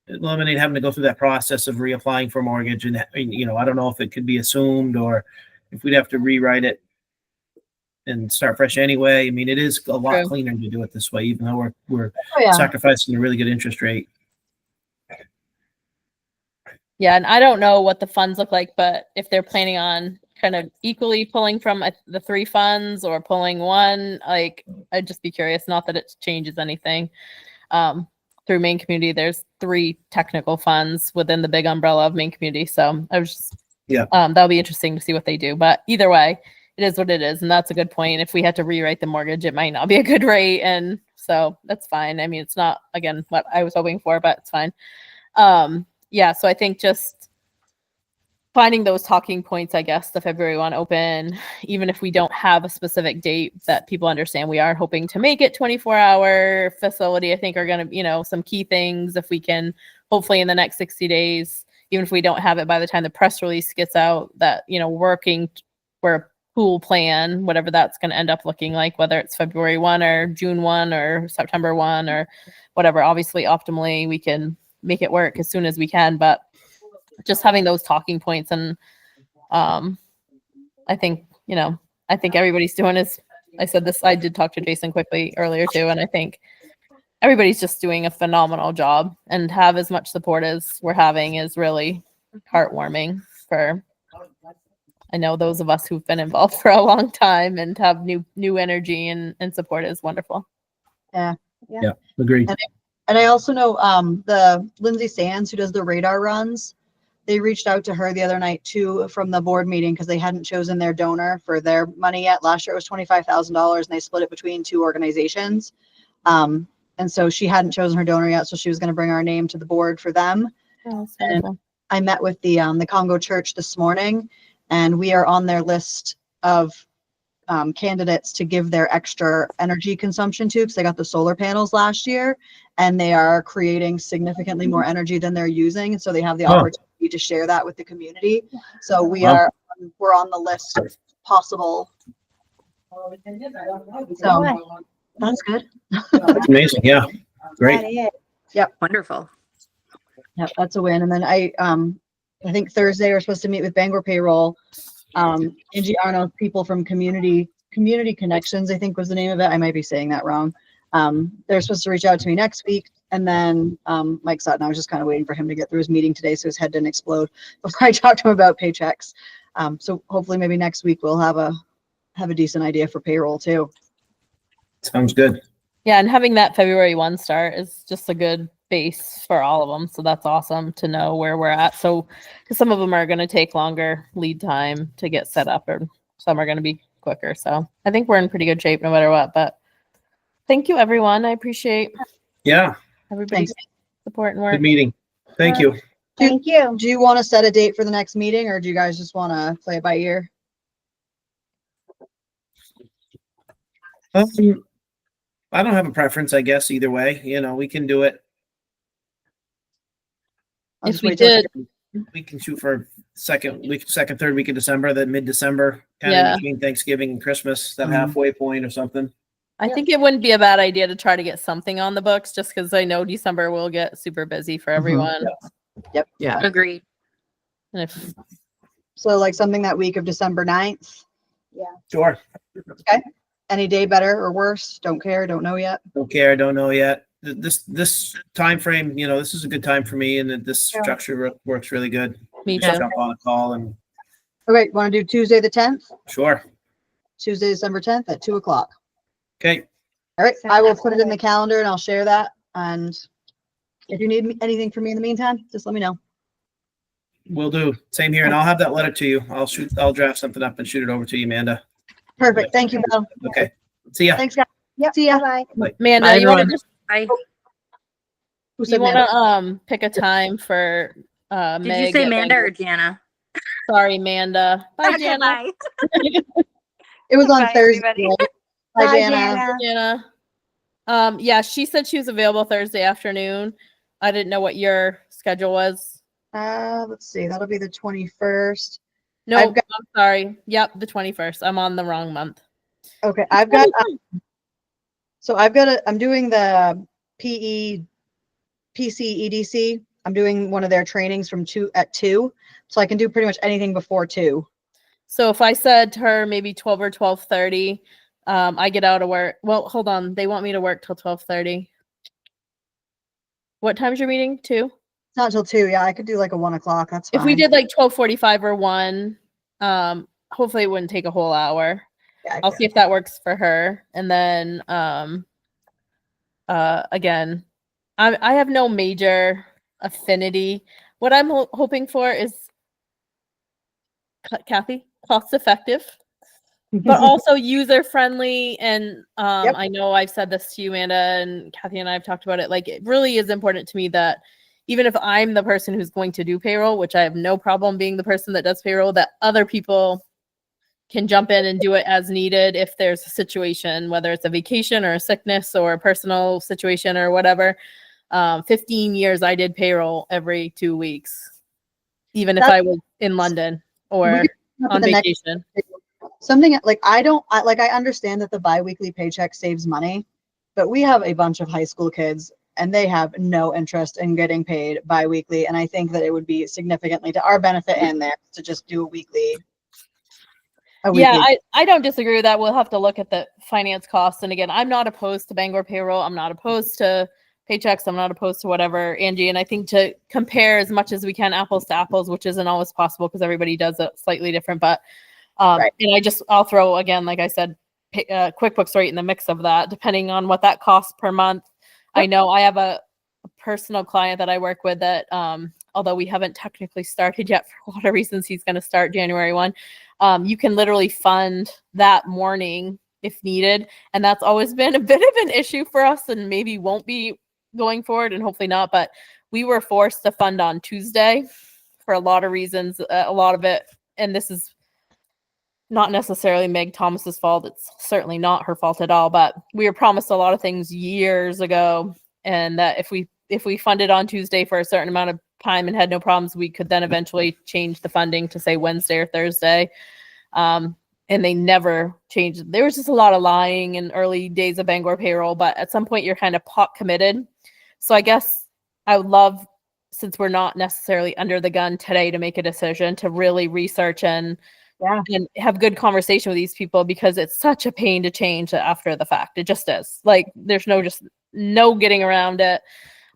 eliminate having to go through that process of reapplying for a mortgage. And I don't know if it could be assumed or if we'd have to rewrite it and start fresh anyway. I mean, it is a lot True. cleaner to do it this way, even though we're Oh, yeah. sacrificing a really good interest rate. Yeah, and I don't know what the funds look like, but if they're planning on kind of equally pulling from the 3 funds or pulling one, like I'd just be curious. Not that it changes anything. Through Maine Community, there's 3 technical funds within the big umbrella of Maine Community. So I was just, that'll be interesting to see what they do. But either way, it is what it is, and that's a good point. If we had to rewrite the mortgage, it might not be a good rate, and so that's fine. I mean, it's not again what I was hoping for, but it's fine. Yeah, so I think just finding those talking points, I guess, the February 1 open, even if we don't have a specific date that people understand, we are hoping to make it 24-hour facility. I think are going to, some key things if we can, hopefully in the next 60 days, even if we don't have it by the time the press release gets out, that, working for a pool plan, whatever that's going to end up looking like, whether it's February 1 or June 1 or September 1 or whatever. Obviously, optimally, we can make it work as soon as we can, but just having those talking points. And I think everybody's doing is, I said this, I did talk to Jason quickly earlier too, and I think everybody's just doing a phenomenal job, and have as much support as we're having is really heartwarming for, I know those of us who've been involved for a long time and have new energy and support is wonderful. Agreed. And I also know the Lindsay Sands, who does the radar runs, they reached out to her the other night too from the board meeting because they hadn't chosen their donor for their money yet. Last year it was $25,000 and they split it between 2 organizations. And so she hadn't chosen her donor yet, so she was going to bring our name to the board for them. Oh, And I met with the Congo Church this morning, and we are on their list of candidates to give their extra energy consumption to, because they got the solar panels last year and they are creating significantly more energy than they're using. So they have the opportunity to share that with the community. So we're on the list of possible. So that's good. That's amazing. Yeah. Great. That is. Wonderful. Yep, that's a win. And then I think Thursday we're supposed to meet with Bangor Payroll. Angie Arnold, people from Community Connections, I think was the name of it. I might be saying that wrong. They're supposed to reach out to me next week. And then Mike Sutton, I was just kind of waiting for him to get through his meeting today so his head didn't explode before I talked to him about paychecks. So hopefully maybe next week we'll have a decent idea for payroll too. Sounds good. Yeah, and having that February 1 start is just a good base for all of them. So that's awesome to know where we're at. So, because some of them are going to take longer lead time to get set up, or some are going to be quicker. So I think we're in pretty good shape no matter what. But thank you, everyone. I appreciate everybody's support and work. Good meeting. Thank you. Thank you. Do you want to set a date for the next meeting, or do you guys just want to play it by ear? I don't have a preference, I guess, either way. We can do it. I'll If just we wait till- did, We can shoot for third week of December, then mid-December, kind of Yeah. between Thanksgiving and Christmas, that Mhm. halfway point or something. I think it wouldn't be a bad idea to try to get something on the books, just because I know December will get super busy for everyone. Yeah. Agreed. And if So like something that week of December 9th, Sure. any day better or worse, don't care, don't know yet. Don't care, don't know yet. This time frame, this is a good time for me, and this Yeah. structure works really good. me Just too. jump on a call and Okay, want to do Tuesday the 10th? sure. Tuesday, December 10th at 2:00. Okay. All right, Sounds I will put it in the good. calendar and I'll share that. And if you need anything from me in the meantime, just let me know. Will do. Same here, and I'll have that letter to you. I'll draft something up and shoot it over to you, Amanda. Perfect. Thank you, Bill. Okay. See ya. Thanks, guys. Yep. See ya. Bye-bye. Amanda, Bye, you want to everyone. just Who you said want Amanda? to pick a time for Did Meg you say at Amanda Bangor? or Jana? Sorry, Amanda. Bye, Okay, Jana. bye. It was on Bye, Thursday. everybody. right? Bye, Bye, Jana. Jana. Jana. Yeah, she said she was available Thursday afternoon. I didn't know what your schedule was. Let's see. That'll be the 21st. No, I've got- I'm sorry. Yep, the 21st. I'm on the wrong month. Okay, I've got. I'm doing the PC EDC. I'm doing one of their trainings from 2 at 2, so I can do pretty much anything before 2. So if I said to her maybe 12 or 12:30, I get out of work. Well, hold on. They want me to work till 12:30. What time's your meeting? 2? It's not till 2. Yeah, I could do like a 1 o'clock. That's fine. If we did like 12:45 or 1, hopefully it wouldn't take a whole hour. Yeah, I I'll could. see if that works for her. And then again, I have no major affinity. What I'm hoping for is Kathy, cost effective, but also user friendly. And Yep. I know I've said this to you, Amanda, and Kathy and I have talked about it. Like, it really is important to me that even if I'm the person who's going to do payroll, which I have no problem being the person that does payroll, that other people can jump in and do it as needed if there's a situation, whether it's a vacation or a sickness or a personal situation or whatever. 15 years I did payroll every 2 weeks, even if I was in London or We can on the next- vacation. Something like I understand that the biweekly paycheck saves money, but we have a bunch of high school kids and they have no interest in getting paid biweekly. And I think that it would be significantly to our benefit and theirs to just do a weekly. Yeah, I don't disagree with that. We'll have to look at the finance costs. And again, I'm not opposed to Bangor payroll. I'm not opposed to paychecks. I'm not opposed to whatever, Angie. And I think to compare as much as we can apples to apples, which isn't always possible because everybody does it slightly different. But Right. and I'll throw again, like I said, QuickBooks right in the mix of that, depending on what that costs per month. I know I have a personal client that I work with that, although we haven't technically started yet for a lot of reasons, he's going to start January 1. You can literally fund that morning if needed. And that's always been a bit of an issue for us and maybe won't be going forward and hopefully not. But we were forced to fund on Tuesday for a lot of reasons, a lot of it. And this is not necessarily Meg Thomas's fault. It's certainly not her fault at all, but we were promised a lot of things years ago. And that if we funded on Tuesday for a certain amount of time and had no problems, we could then eventually change the funding to say Wednesday or Thursday. And they never changed. There was just a lot of lying in early days of Bangor payroll, but at some point you're kind of pot committed. So I guess I would love, since we're not necessarily under the gun today to make a decision, to really research and have good conversation with these people, because it's such a pain to change after the fact. It just is. Like, there's no getting around it.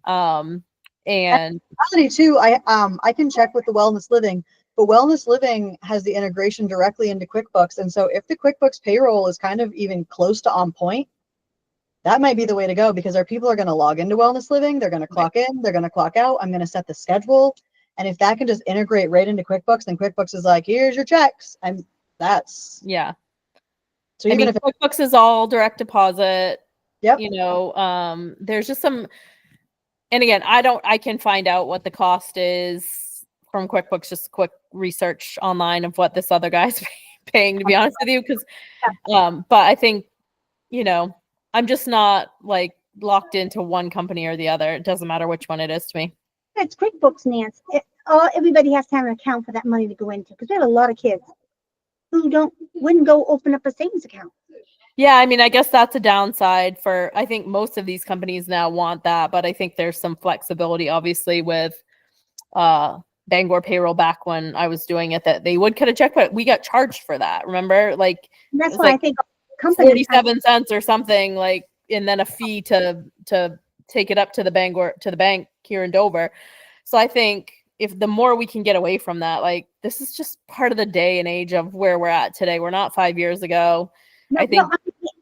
And reality too, I can check with the Wellness Living, but Wellness Living has the integration directly into QuickBooks. And so if the QuickBooks payroll is kind of even close to on point, that might be the way to go, because our people are going to log into Wellness Living. They're going to clock in, they're going to clock out. I'm going to set the schedule. And if that can just integrate right into QuickBooks, then QuickBooks is like, here's your checks. And that's, yeah. so I even mean, if QuickBooks is all direct deposit. Yep. You know, there's just some, and again, I can find out what the cost is from QuickBooks, just quick research online of what this other guy's paying, to be honest with you. Because, but I think, you know, I'm just not like locked into one company or the other. It doesn't matter which one it is to me. It's QuickBooks, Nance. Everybody has to have an account for that money to go into, because we have a lot of kids who wouldn't go open up a savings account. Yeah, I mean, I guess that's a downside for, I think most of these companies now want that, but I think there's some flexibility, obviously, with Bangor payroll back when I was doing it, that they would cut a check, but we got charged for that. Remember? Like, And that's it's why like I think companies 47 cents or something, like, and then a fee to take it up to the bank here in Dover. So I think if the more we can get away from that, like, this is just part of the day and age of where we're at today. We're not 5 years ago. No, I think-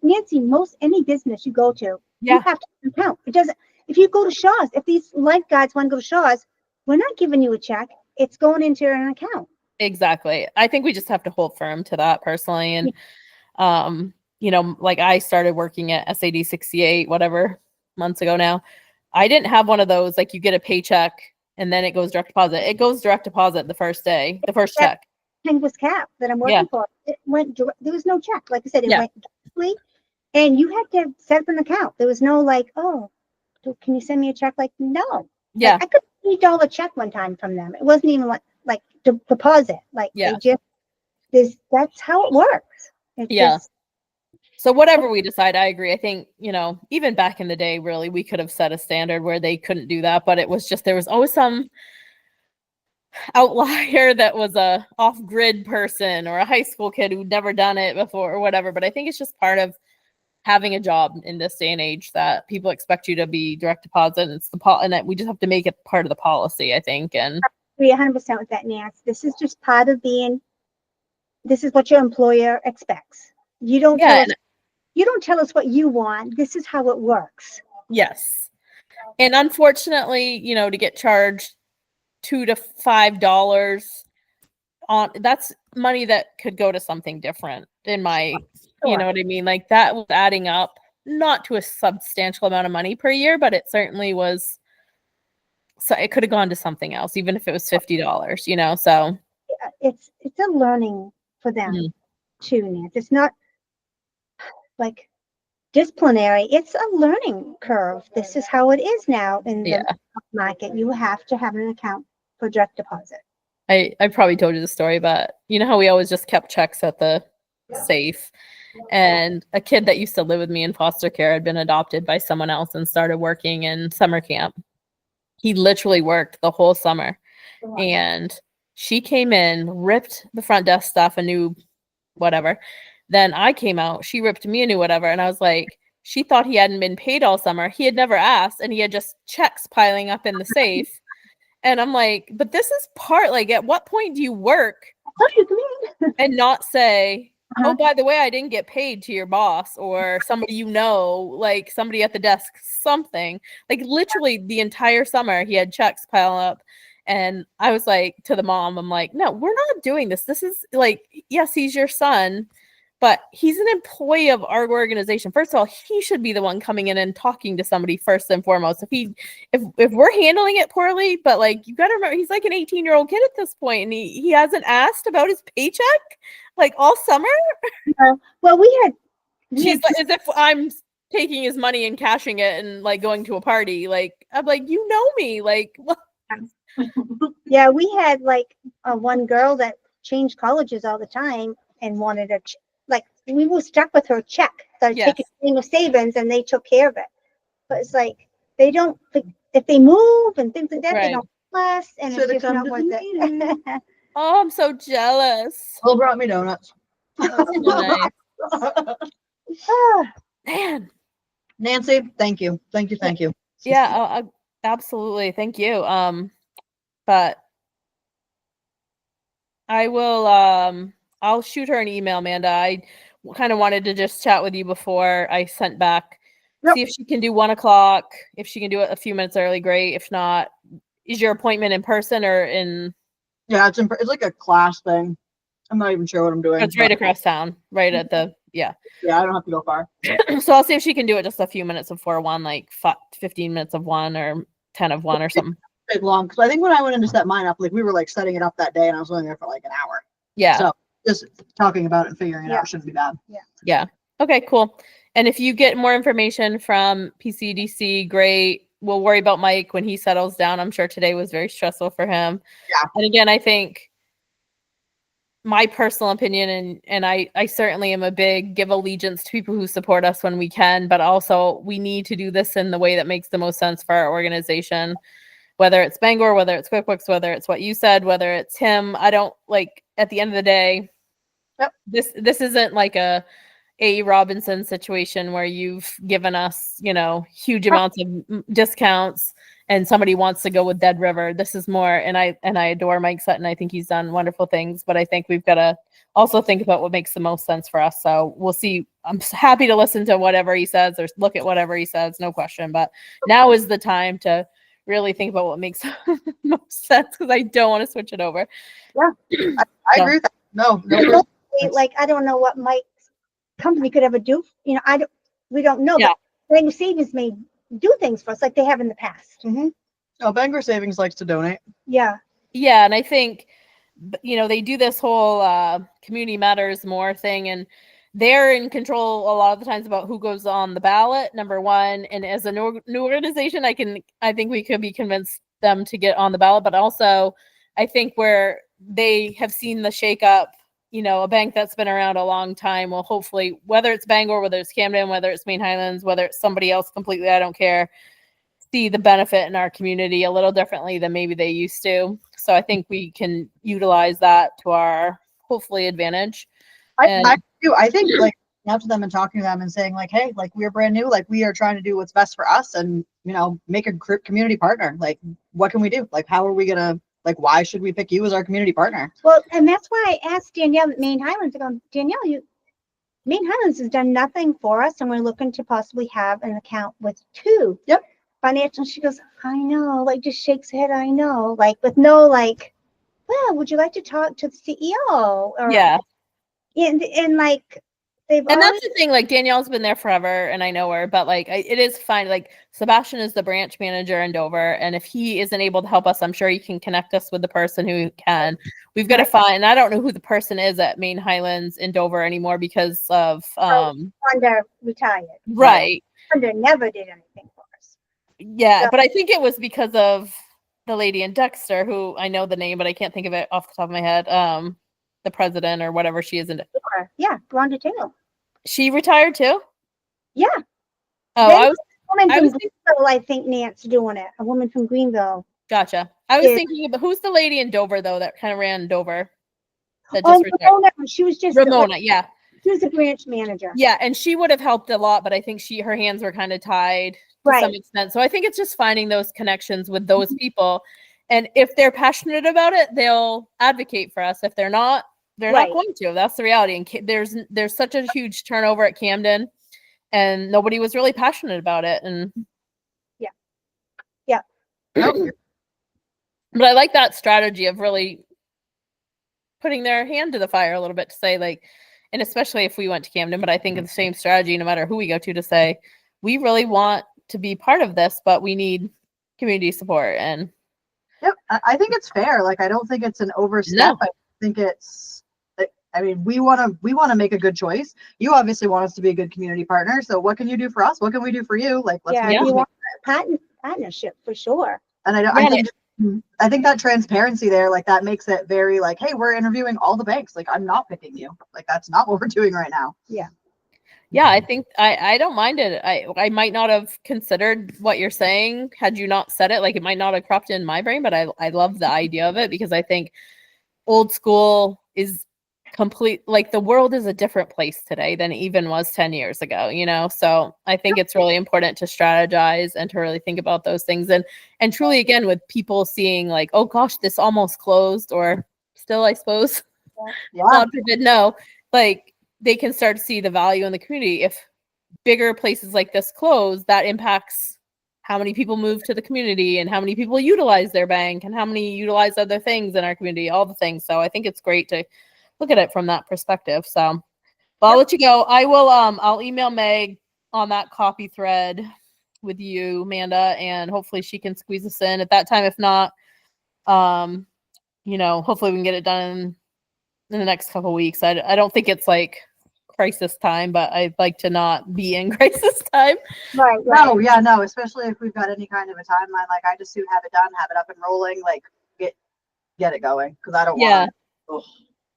Nancy, any business you go to, Yeah. you have to have an account. It doesn't, if you go to Shaw's, if these lifeguards want to go to Shaw's, we're not giving you a check. It's going into an account. Exactly. I think we just have to hold firm to that personally. And, you know, like, I started working at SAD 68, whatever, months ago now. I didn't have one of those, like, you get a paycheck and then it goes direct deposit. It goes direct deposit the first day, the first check. Penguins Cap that I'm working Yeah. for, it went direct, there was no check. Like I said, it Yeah. went directly, and you had to set up an account. There was no like, oh, can you send me a check? Like, no. Yeah. Like, I got a $3 check one time from them. It wasn't even like deposit. Like, Yeah. they just, that's how it works. It's Yeah. just, So whatever we decide, I agree. I think, you know, even back in the day, really, we could have set a standard where they couldn't do that, but it was just, there was always some outlier that was a off-grid person or a high school kid who'd never done it before or whatever. But I think it's just part of having a job in this day and age that people expect you to be direct deposit, and it's the and that we just have to make it part of the policy, I think. And Agree 100% with that, Nance. This is just part of this is what your employer expects. You don't tell us, you don't tell us what you want. This is how it works. yes. And unfortunately, you know, to get charged $2 to $5 on, that's money that could go to something different in my, you know what I mean? Like that was adding up, not to a substantial amount of money per year, but it certainly was. So it could have gone to something else, even if it was $50, you know, so. It's a learning for them too, Nance. It's not like disciplinary. It's a learning curve. This is how it is now in the market. You have to have an account for direct deposit. I probably told you the story, but you know how we always just kept checks at the safe, and a kid that used to live with me in foster care had been adopted by someone else and started working in summer camp. He literally worked the whole summer, and she came in, ripped the front desk stuff, a new whatever. Then I came out, she ripped me a new whatever, and I was like, she thought he hadn't been paid all summer. He had never asked, and he had just checks piling up in the safe. And I'm like, but this is part, like, at what point do you work and not say, oh, by the way, I didn't get paid to your boss or somebody, you know, like somebody at the desk, something. Like literally the entire summer he had checks pile up. And I was like, to the mom, I'm like, no, we're not doing this. This is like, yes, he's your son, but he's an employee of our organization. First of all, he should be the one coming in and talking to somebody first and foremost. If we're handling it poorly, but like, you got to remember, he's like an 18-year-old kid at this point, and he hasn't asked about his paycheck like all summer. Well, we had She's like, as if I'm taking his money and cashing it and like going to a party. Like, I'm like, you know me, like, what? Yeah, we had like one girl that changed colleges all the time and wanted a like we were stuck with her check. So take a name of savings and they took care of it. But it's like they don't if they move and things like that, they don't plus and it's just not worth it. Oh, I'm so jealous. Will brought me donuts. That's so nice. Man, Nancy, thank you. Thank you. yeah, absolutely. Thank you. But I will, I'll shoot her an email, Amanda. I kind of wanted to just chat with you before I sent back. See if she can do 1 o'clock. If she can do it a few minutes early, great. If not, is your appointment in person or in? Yeah, it's like a class thing. I'm not even sure what I'm doing. It's right across town, right at the, Yeah, I don't have to go far. So I'll see if she can do it just a few minutes before 1, like 15 minutes of 1 or 10 of 1 or something. Take long, because I think when I went in to set mine up, like we were like setting it up that day, and I was only there for like an hour. Yeah. So just talking about it and figuring it out shouldn't be bad. Yeah. Okay, cool. And if you get more information from PCDC, great. We'll worry about Mike when he settles down. I'm sure today was very stressful for him. Yeah. And again, I think my personal opinion, and I certainly am a big give allegiance to people who support us when we can, but also we need to do this in the way that makes the most sense for our organization, whether it's Bangor, whether it's QuickBooks, whether it's what you said, whether it's him. I don't like, at the end of the day, this isn't like a Robinson situation where you've given us, you know, huge amounts of discounts and somebody wants to go with Dead River. This is more, and I adore Mike Sutton. I think he's done wonderful things, but I think we've got to also think about what makes the most sense for us. So we'll see. I'm happy to listen to whatever he says or look at whatever he says, no question. But now is the time to really think about what makes most sense, because I don't want to switch it over. Yeah, I agree with that. No. Like, I don't know what Mike's company could ever do. You know, we don't know. Yeah. But Bangor Savings may do things for us like they have in the past. Mm-hmm. Oh, Bangor Savings likes to donate. Yeah. Yeah, and I think, you know, they do this whole community matters more thing, and they're in control a lot of the times about who goes on the ballot, number one. And as a new organization, I think we could be convinced them to get on the ballot, but also I think where they have seen the shakeup, you know, a bank that's been around a long time will hopefully, whether it's Bangor, whether it's Camden, whether it's Main Highlands, whether it's somebody else completely, I don't care, see the benefit in our community a little differently than maybe they used to. So I think we can utilize that to our hopefully advantage. I do. I think like out to them and talking to them and saying like, hey, like we're brand new, like we are trying to do what's best for us and, you know, make a community partner. Like, what can we do? Like, how are we gonna, like, why should we pick you as our community partner? Well, and that's why I asked Danielle at Maine Highlands, I go, Danielle, Maine Highlands has done nothing for us and we're looking to possibly have an account with two. Yep. Financial, she goes, I know, like just shakes her head, I know, like with no like, well, would you like to talk to the CEO? Or, Yeah. And like, they've And always, that's the thing, like Danielle's been there forever and I know her, but like it is fine. Like Sebastian is the branch manager in Dover. And if he isn't able to help us, I'm sure he can connect us with the person who can. We've got to find, and I don't know who the person is at Maine Highlands in Dover anymore because of Wanda retired. right. Wanda never did anything for us. Yeah, So- but I think it was because of the lady in Dexter, who I know the name, but I can't think of it off the top of my head. The president or whatever she is in. Yeah, Rhonda Taylor. She retired too? Yeah. Oh, Then- I was Woman I from was Greenville, I think Nance doing it. A woman from Greenville. gotcha. I was Yeah. thinking about who's the lady in Dover though that kind of ran Dover that Oh, just retired. Ramona, she was just Ramona, yeah. she was a branch manager. Yeah, and she would have helped a lot, but I think her hands were kind of tied to some Right. extent. So I think it's just finding those connections with those people. And if they're passionate about it, they'll advocate for us. If they're not, they're Right. not going to. That's the reality. And there's such a huge turnover at Camden, and nobody was really passionate about it. And No, but I like that strategy of really putting their hand to the fire a little bit to say like, and especially if we went to Camden, but I think it's the same strategy no matter who we go to say, we really want to be part of this, but we need community support. And Yep, I think it's fair. Like, I don't think it's an overstep. I think it's, I mean, we want to make a good choice. You obviously want us to be a good community partner. So what can you do for us? What can we do for you? Like, let's Yeah, make you it. want a partnership for sure. And I think that transparency there, like that makes it very like, hey, we're interviewing all the banks. Like, I'm not picking you. Like, that's not what we're doing right now. yeah, I think I don't mind it. I might not have considered what you're saying had you not said it. Like it might not have cropped in my brain, but I love the idea of it because I think old school is complete. Like the world is a different place today than it even was 10 years ago, you know? So I think it's really important to strategize and to really think about those things. And truly, again, with people seeing like, oh gosh, this almost closed or still, I suppose, Yeah. God forbid, no, like they can start to see the value in the community. If bigger places like this close, that impacts how many people move to the community and how many people utilize their bank and how many utilize other things in our community, all the things. So I think it's great to look at it from that perspective. So well, I'll let you go. I will I'll email Meg on that copy thread with you, Amanda, and hopefully she can squeeze us in at that time. If not, you know, hopefully we can get it done in the next couple of weeks. I don't think it's like crisis time, but I'd like to not be in crisis time. Right, No, yeah, no, especially if we've got any kind of a timeline. Like, I just soon have it done, have it up and rolling, like get it going. Because I don't Yeah. want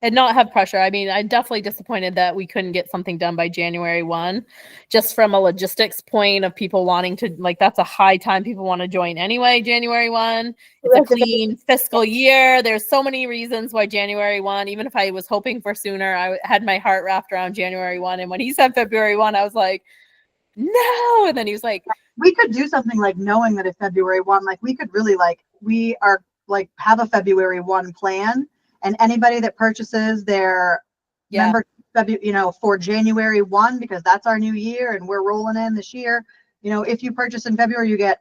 And not have pressure. I mean, I'm definitely disappointed that we couldn't get something done by January 1, just from a logistics point of people wanting to, like, that's a high time people want to join anyway, January 1. It's a clean fiscal year. There's so many reasons why January 1, even if I was hoping for sooner, I had my heart wrapped around January 1. And when he said February 1, I was like, no. And then he was like, we could do something like knowing that it's February 1, like we could really we are like have a February 1 plan, and anybody that purchases their Yeah. member for January 1, because that's our new year and we're rolling in this year, if you purchase in February, you get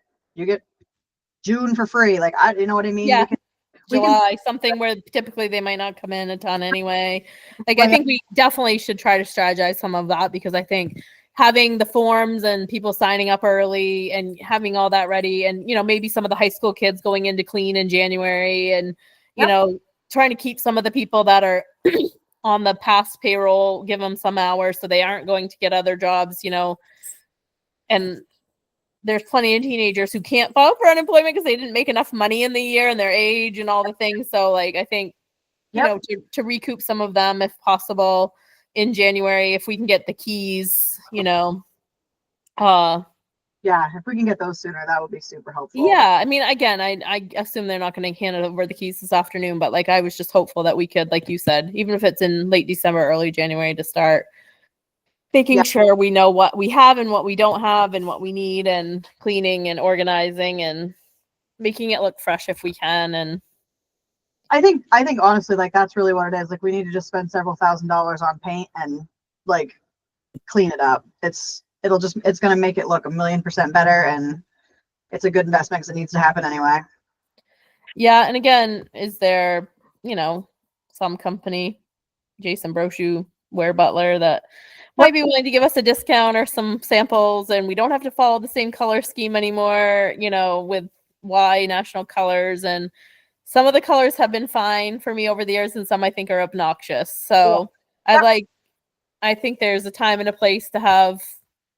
June for free. Like, you know what I mean? Yeah. We can- July, something where typically they might not come in a ton anyway. Like, I Right. think we definitely should try to strategize some of that, because I think having the forms and people signing up early and having all that ready, and maybe some of the high school kids going into clean in January, and Yep. trying to keep some of the people that are on the past payroll, give them some hours so they aren't going to get other jobs, and there's plenty of teenagers who can't file for unemployment because they didn't make enough money in the year and their age and all the things. So like, I think, Yep. to recoup some of them if possible in January, if we can get the keys, yeah, if we can get those sooner, that would be super helpful. yeah, I mean, again, I assume they're not going to hand it over the keys this afternoon, but like, I was just hopeful that we could, like you said, even if it's in late December, early January, to start making Yeah. sure we know what we have and what we don't have and what we need, and cleaning and organizing and making it look fresh if we can. And I think honestly, like that's really what it is. Like we need to just spend several $1,000s on paint and like clean it up. It's gonna make it look 1,000,000% better, and it's a good investment because it needs to happen anyway. yeah, and again, is there, some company, Jason Brochu, Ware Butler, that might be willing to give us a discount or some samples, and we don't have to follow the same color scheme anymore, with Y national colors. And some of the colors have been fine for me over the years, and some I think are obnoxious. So I think there's a time and a place to have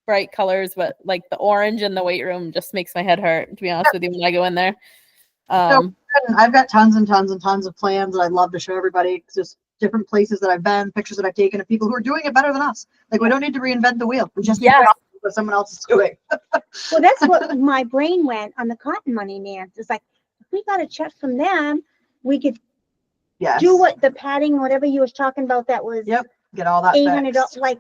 bright colors, but like the orange in the weight room just makes my head hurt, to be honest with you, when I go in there. I've got tons and tons and tons of plans that I'd love to show everybody. 'Cause there's different places that I've been, pictures that I've taken of people who are doing it better than us. Like we don't need to reinvent the wheel. We just figure out what someone else is doing. Well, that's what my brain went on the cotton money, man. It's like, if we got a check from them, we could Yes. do what the padding, whatever you was talking about, that was Yep. Get all that $800, fixed. like,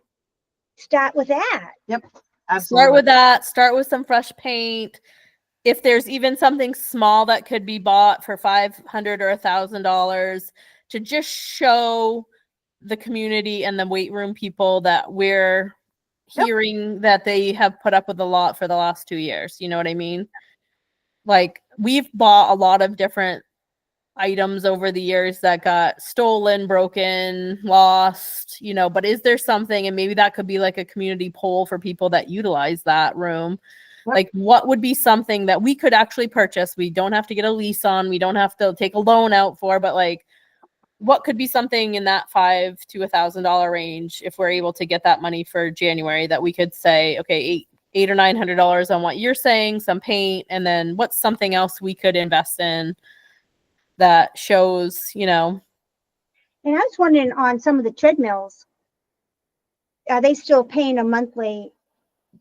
start with that. Absolutely. Start with that. Start with some fresh paint. If there's even something small that could be bought for $500 or $1,000 to just show the community and the weight room people that we're hearing that they have put up with a lot for the last 2 years. You know what I mean? Like we've bought a lot of different items over the years that got stolen, broken, lost, but is there something, and maybe that could be like a community poll for people that utilize that room. Yep. Like what would be something that we could actually purchase? We don't have to get a lease on, we don't have to take a loan out for, but like what could be something in that $500 to $1,000 range if we're able to get that money for January that we could say, okay, $800 or $900 on what you're saying, some paint, and then what's something else we could invest in that shows, And I was wondering on some of the treadmills, are they still paying a monthly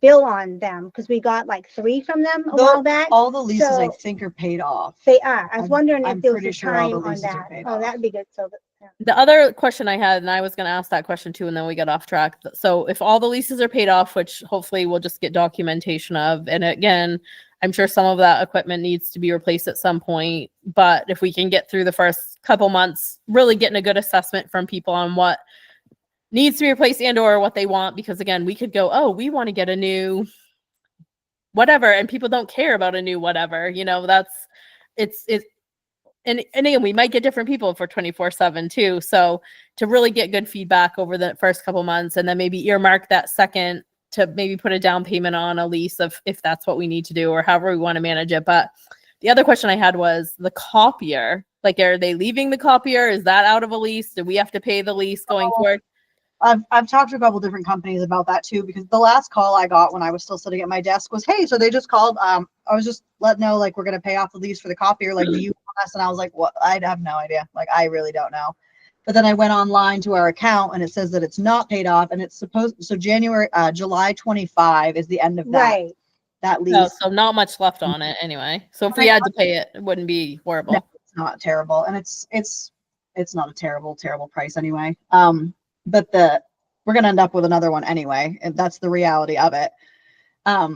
bill on them? Because we got like 3 from them a while back. All the leases I So- think are paid off. They are. I was I'm- wondering I'm if there was pretty a sure all the time on leases are that. paid Oh, off. that'd be good. So the other question I had, and I was going to ask that question too, and then we got off track. So if all the leases are paid off, which hopefully we'll just get documentation of, and again, I'm sure some of that equipment needs to be replaced at some point, but if we can get through the first couple months, really getting a good assessment from people on what needs to be replaced and or what they want, because again, we could go, oh, we want to get a new whatever, and people don't care about a new whatever, and again, we might get different people for 24/7 too. So to really get good feedback over the first couple months, and then maybe earmark that second to maybe put a down payment on a lease of if that's what we need to do or however we want to manage it. But the other question I had was the copier. Like, are they leaving the copier? Is that out of a lease? Do we have to pay the lease going forward? I've talked to a couple different companies about that too, because the last call I got when I was still sitting at my desk was, hey, so they just called. I was just letting know, like, we're going to pay off the lease for the copier. Like, do you want us? And I was like, what? I have no idea. Like, I really don't know. But then I went online to our account and it says that it's not paid off, and it's supposed, so July 25 is the end of that lease. No, so not much left on it anyway. So if we had to pay it, it wouldn't be horrible. No, it's not terrible. And it's not a terrible price anyway. But we're going to end up with another one anyway. And that's the reality of it. A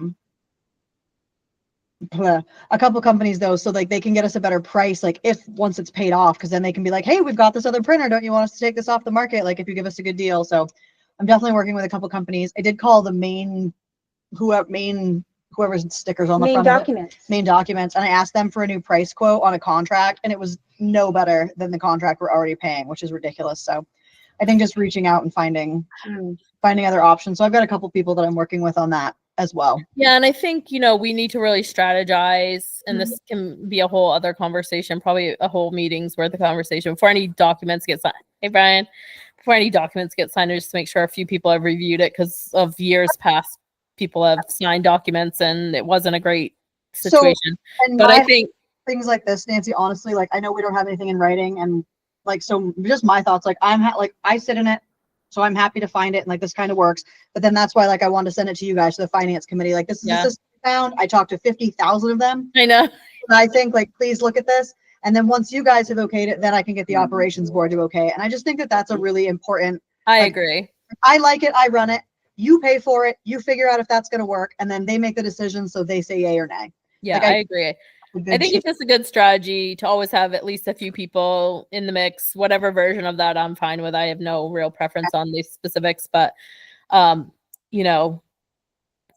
couple companies though, so like they can get us a better price, like if once it's paid off, because then they can be like, hey, we've got this other printer, don't you want us to take this off the market, like if you give us a good deal. So I'm definitely working with a couple companies. I did call the whoever's stickers on the main front of it, documents. main documents, and I asked them for a new price quote on a contract, and it was no better than the contract we're already paying, which is ridiculous. So I think just reaching out and finding other options. So I've got a couple people that I'm working with on that as well. Yeah, and I think, we need to really strategize, and this can be a whole other conversation, probably a whole meeting's worth of conversation before any documents get signed. Hey, Brian, before any documents get signed, just to make sure a few people have reviewed it, because of years past, people have signed documents and it wasn't a great situation. But I think things like this, Nancy, honestly, like I know we don't have anything in writing, and like, so just my thoughts, like I sit in it, so I'm happy to find it, and like this kind of works. But then that's why, like, I wanted to send it to you guys, to the finance committee. Like, this is the system I found. I talked to 50,000 of them. I know. And I think, like, please look at this. And then once you guys have okayed it, then I can get the operations board to okay. And I just think that that's a really important. I agree. I like it. I run it. you pay for it, you figure out if that's going to work, and then they make the decision. So they say yay or nay. Yeah, Like, I agree. A I good think it's just a good strategy to always have at least a few people in the mix. Whatever version of that I'm fine with. I have no real preference on these specifics, but you know,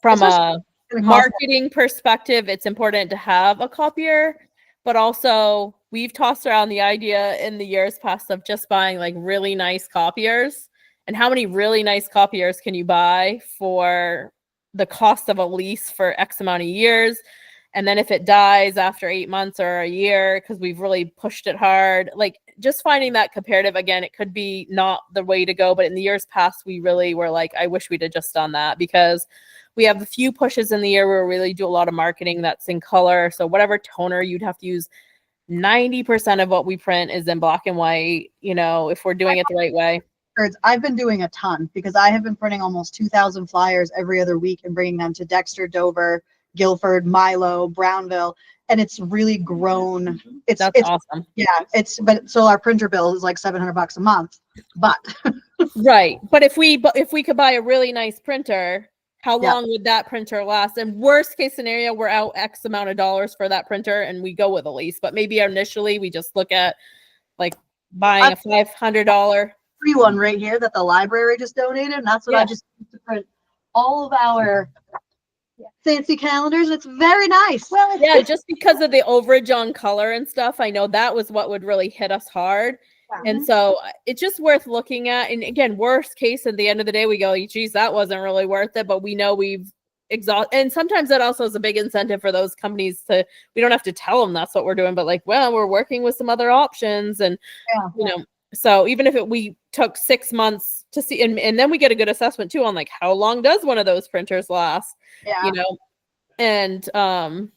from a marketing perspective, it's important to have a copier, but also we've tossed around the idea in the years past of just buying like really nice copiers. And how many really nice copiers can you buy for the cost of a lease for X amount of years? And then if it dies after 8 months or a year, because we've really pushed it hard, like just finding that comparative, again, it could be not the way to go. But in the years past, we really were like, I wish we'd have just done that, because we have a few pushes in the year where we really do a lot of marketing that's in color. So whatever toner you'd have to use, 90% of what we print is in black and white, you know, if we're doing it the right way. I've been doing a ton because I have been printing almost 2,000 flyers every other week and bringing them to Dexter, Dover, Guilford, Milo, Brownville, and it's really grown. It's awesome. Yeah, but so our printer bill is like $700 a month. But right, but if we could buy a really nice printer, how Yeah. long would that printer last? And worst case scenario, we're out X amount of dollars for that printer, and we go with a lease. But maybe initially we just look at like buying a $500. free one right here that the library just donated, and that's what I Yeah. just used to print all of our fancy calendars. It's very nice. Well, Yeah, just because of the overage on color and stuff, I know that was what would really hit us hard. And so it's just worth looking at. And again, worst case, at the end of the day, we go, geez, that wasn't really worth it. But we know we've exhausted. And sometimes that also is a big incentive for those companies to, we don't have to tell them that's what we're doing, but like, well, we're working with some other options. And, you know, so even if we took 6 months to see, and then we get a good assessment too on like, how long does one of those printers last? Yeah. You know, and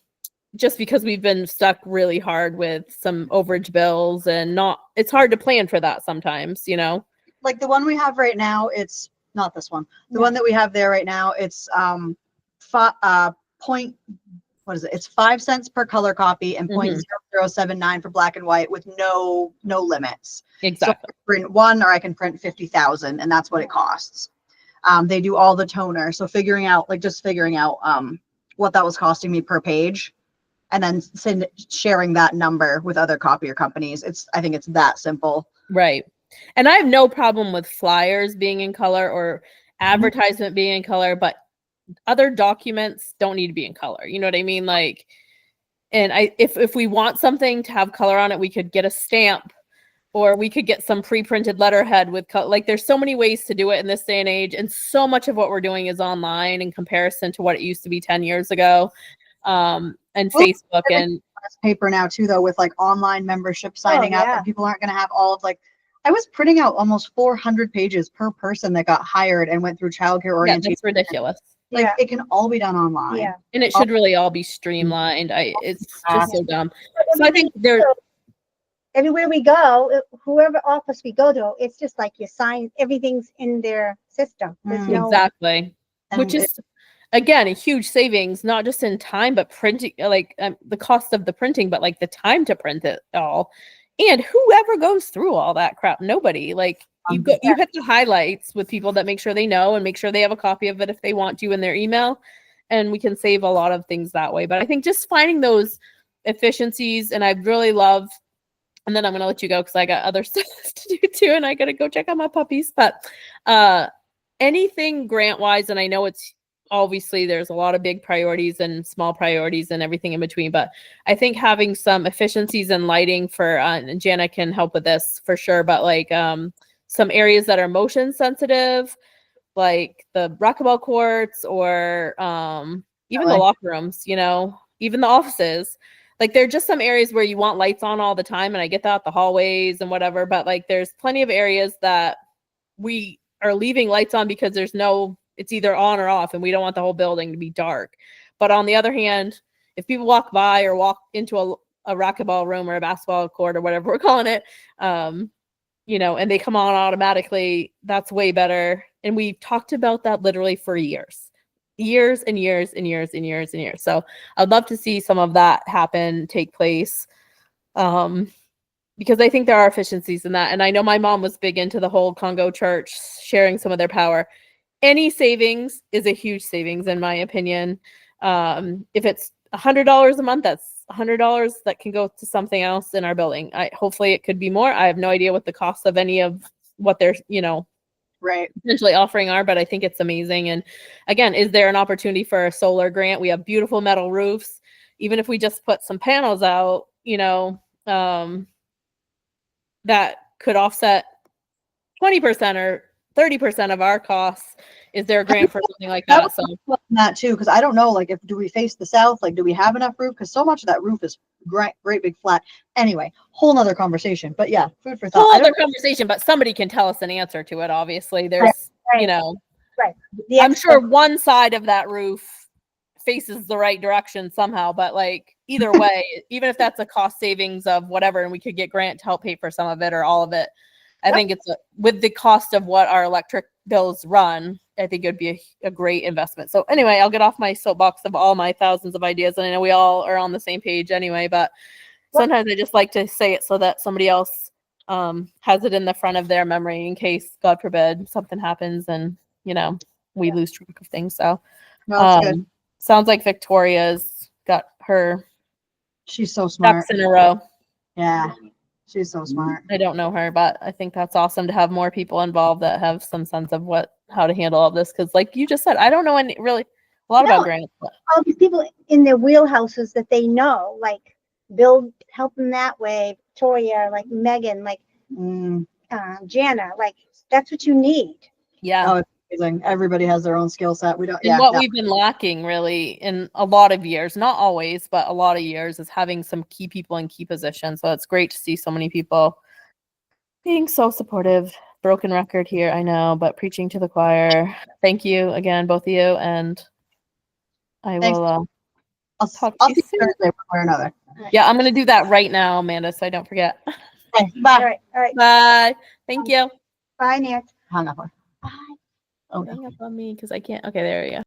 just because we've been stuck really hard with some overage bills and it's hard to plan for that sometimes, you know. Like the one we have right now, it's not this one. The one that we have there right now, it's it's 5 cents per color copy and 0.0079 for black and white with no limits. Exactly. So I can print one or I can print 50,000, and that's what it costs. They do all the toner. So figuring out what that was costing me per page, and then sharing that number with other copier companies. I think it's that simple. Right. And I have no problem with flyers being in color or advertisement being in color, but other documents don't need to be in color. You know what I mean? Like, and if we want something to have color on it, we could get a stamp, or we could get some pre-printed letterhead with color. Like, there's so many ways to do it in this day and age. And so much of what we're doing is online in comparison to what it used to be 10 years ago. And Facebook and paper now too, though, with like online membership signing up, yeah. and people aren't going to have all of like, I was printing out almost 400 pages per person that got hired and went through childcare orientation. that's ridiculous. Like it can all be done online. Yeah. And it should really all be streamlined. It's just so dumb. So I think Everywhere we go, whoever office we go to, it's just like you sign, everything's in their system. There's no, exactly, And which is again a huge savings, not just in time, but printing, like the cost of the printing, but like the time to print it all. And whoever goes through all that crap, nobody. Like you hit the highlights with people that make sure they know and make sure they have a copy of it if they want to in their email, and we can save a lot of things that way. But I think just finding those efficiencies, and I really love. And then I'm going to let you go because I got other stuff to do too. And I got to go check on my puppies. But anything grant wise, and I know it's obviously there's a lot of big priorities and small priorities and everything in between. But I think having some efficiencies in lighting for, and Jana can help with this for sure. But like some areas that are motion sensitive, like the racquetball courts or even the locker rooms, you know, even the offices. Like, there are just some areas where you want lights on all the time, and I get that, the hallways and whatever, but like there's plenty of areas that we are leaving lights on because it's either on or off, and we don't want the whole building to be dark. But on the other hand, if people walk by or walk into a racquetball room or a basketball court or whatever we're calling it, you know, and they come on automatically, that's way better. And we've talked about that literally for years and years and years and years and years. So I'd love to see some of that take place. Because I think there are efficiencies in that. And I know my mom was big into the whole Congo church sharing some of their power. any savings is a huge savings in my opinion. If it's $100 a month, that's $100 that can go to something else in our building. Hopefully it could be more. I have no idea what the cost of any of what they're, Right. potentially offering are, but I think it's amazing. And again, is there an opportunity for a solar grant? We have beautiful metal roofs. Even if we just put some panels out, that could offset 20% or 30% of our costs. Is there a grant for something like that? So That too, because I don't know, like, do we face the south? Like, do we have enough roof? Because so much of that roof is great big flat. Anyway, whole nother conversation. But yeah, food for thought. whole I other don't, conversation, but somebody can tell us an answer to it. Obviously, there's, right. The I'm sure expert- one side of that roof faces the right direction somehow, but like either way, even if that's a cost savings of whatever, and we could get grant to help pay for some of it or all of it, I Yep. think it's with the cost of what our electric bills run, I think it would be a great investment. So anyway, I'll get off my soapbox of all my thousands of ideas, and I know we all are on the same page anyway, but sometimes I just like to say it so that somebody else has it in the front of their memory in case, God forbid, something happens and we lose track of things. So no, it's good. sounds like Victoria's got her She's so smart. ducks in a row. Yeah, she's so smart. I don't know her, but I think that's awesome to have more people involved that have some sense of how to handle all this. Because like you just said, I don't know a lot No. about grants. But all these people in their wheelhouses that they know, like Bill help them that way, Victoria, like Megan, like Mm, Jana, like that's what you need. yeah. oh, it's amazing. Everybody has their own skill set. We don't. And Yeah, what no. we've been lacking really in a lot of years, not always, but a lot of years, is having some key people in key positions. So it's great to see so many people being so supportive. Broken record here, I know, but preaching to the choir. Thank you again, both of you. And I Thanks. will, I'll talk to I'll you see you soon. Thursday one way or another. yeah, I'm going to do that right now, Amanda, so I don't forget. Okay, All bye. right. Bye. Thank you. Bye, Nancy. Hung up. On. Bye. Oh, Hang up on me because I can't. Okay, there we go.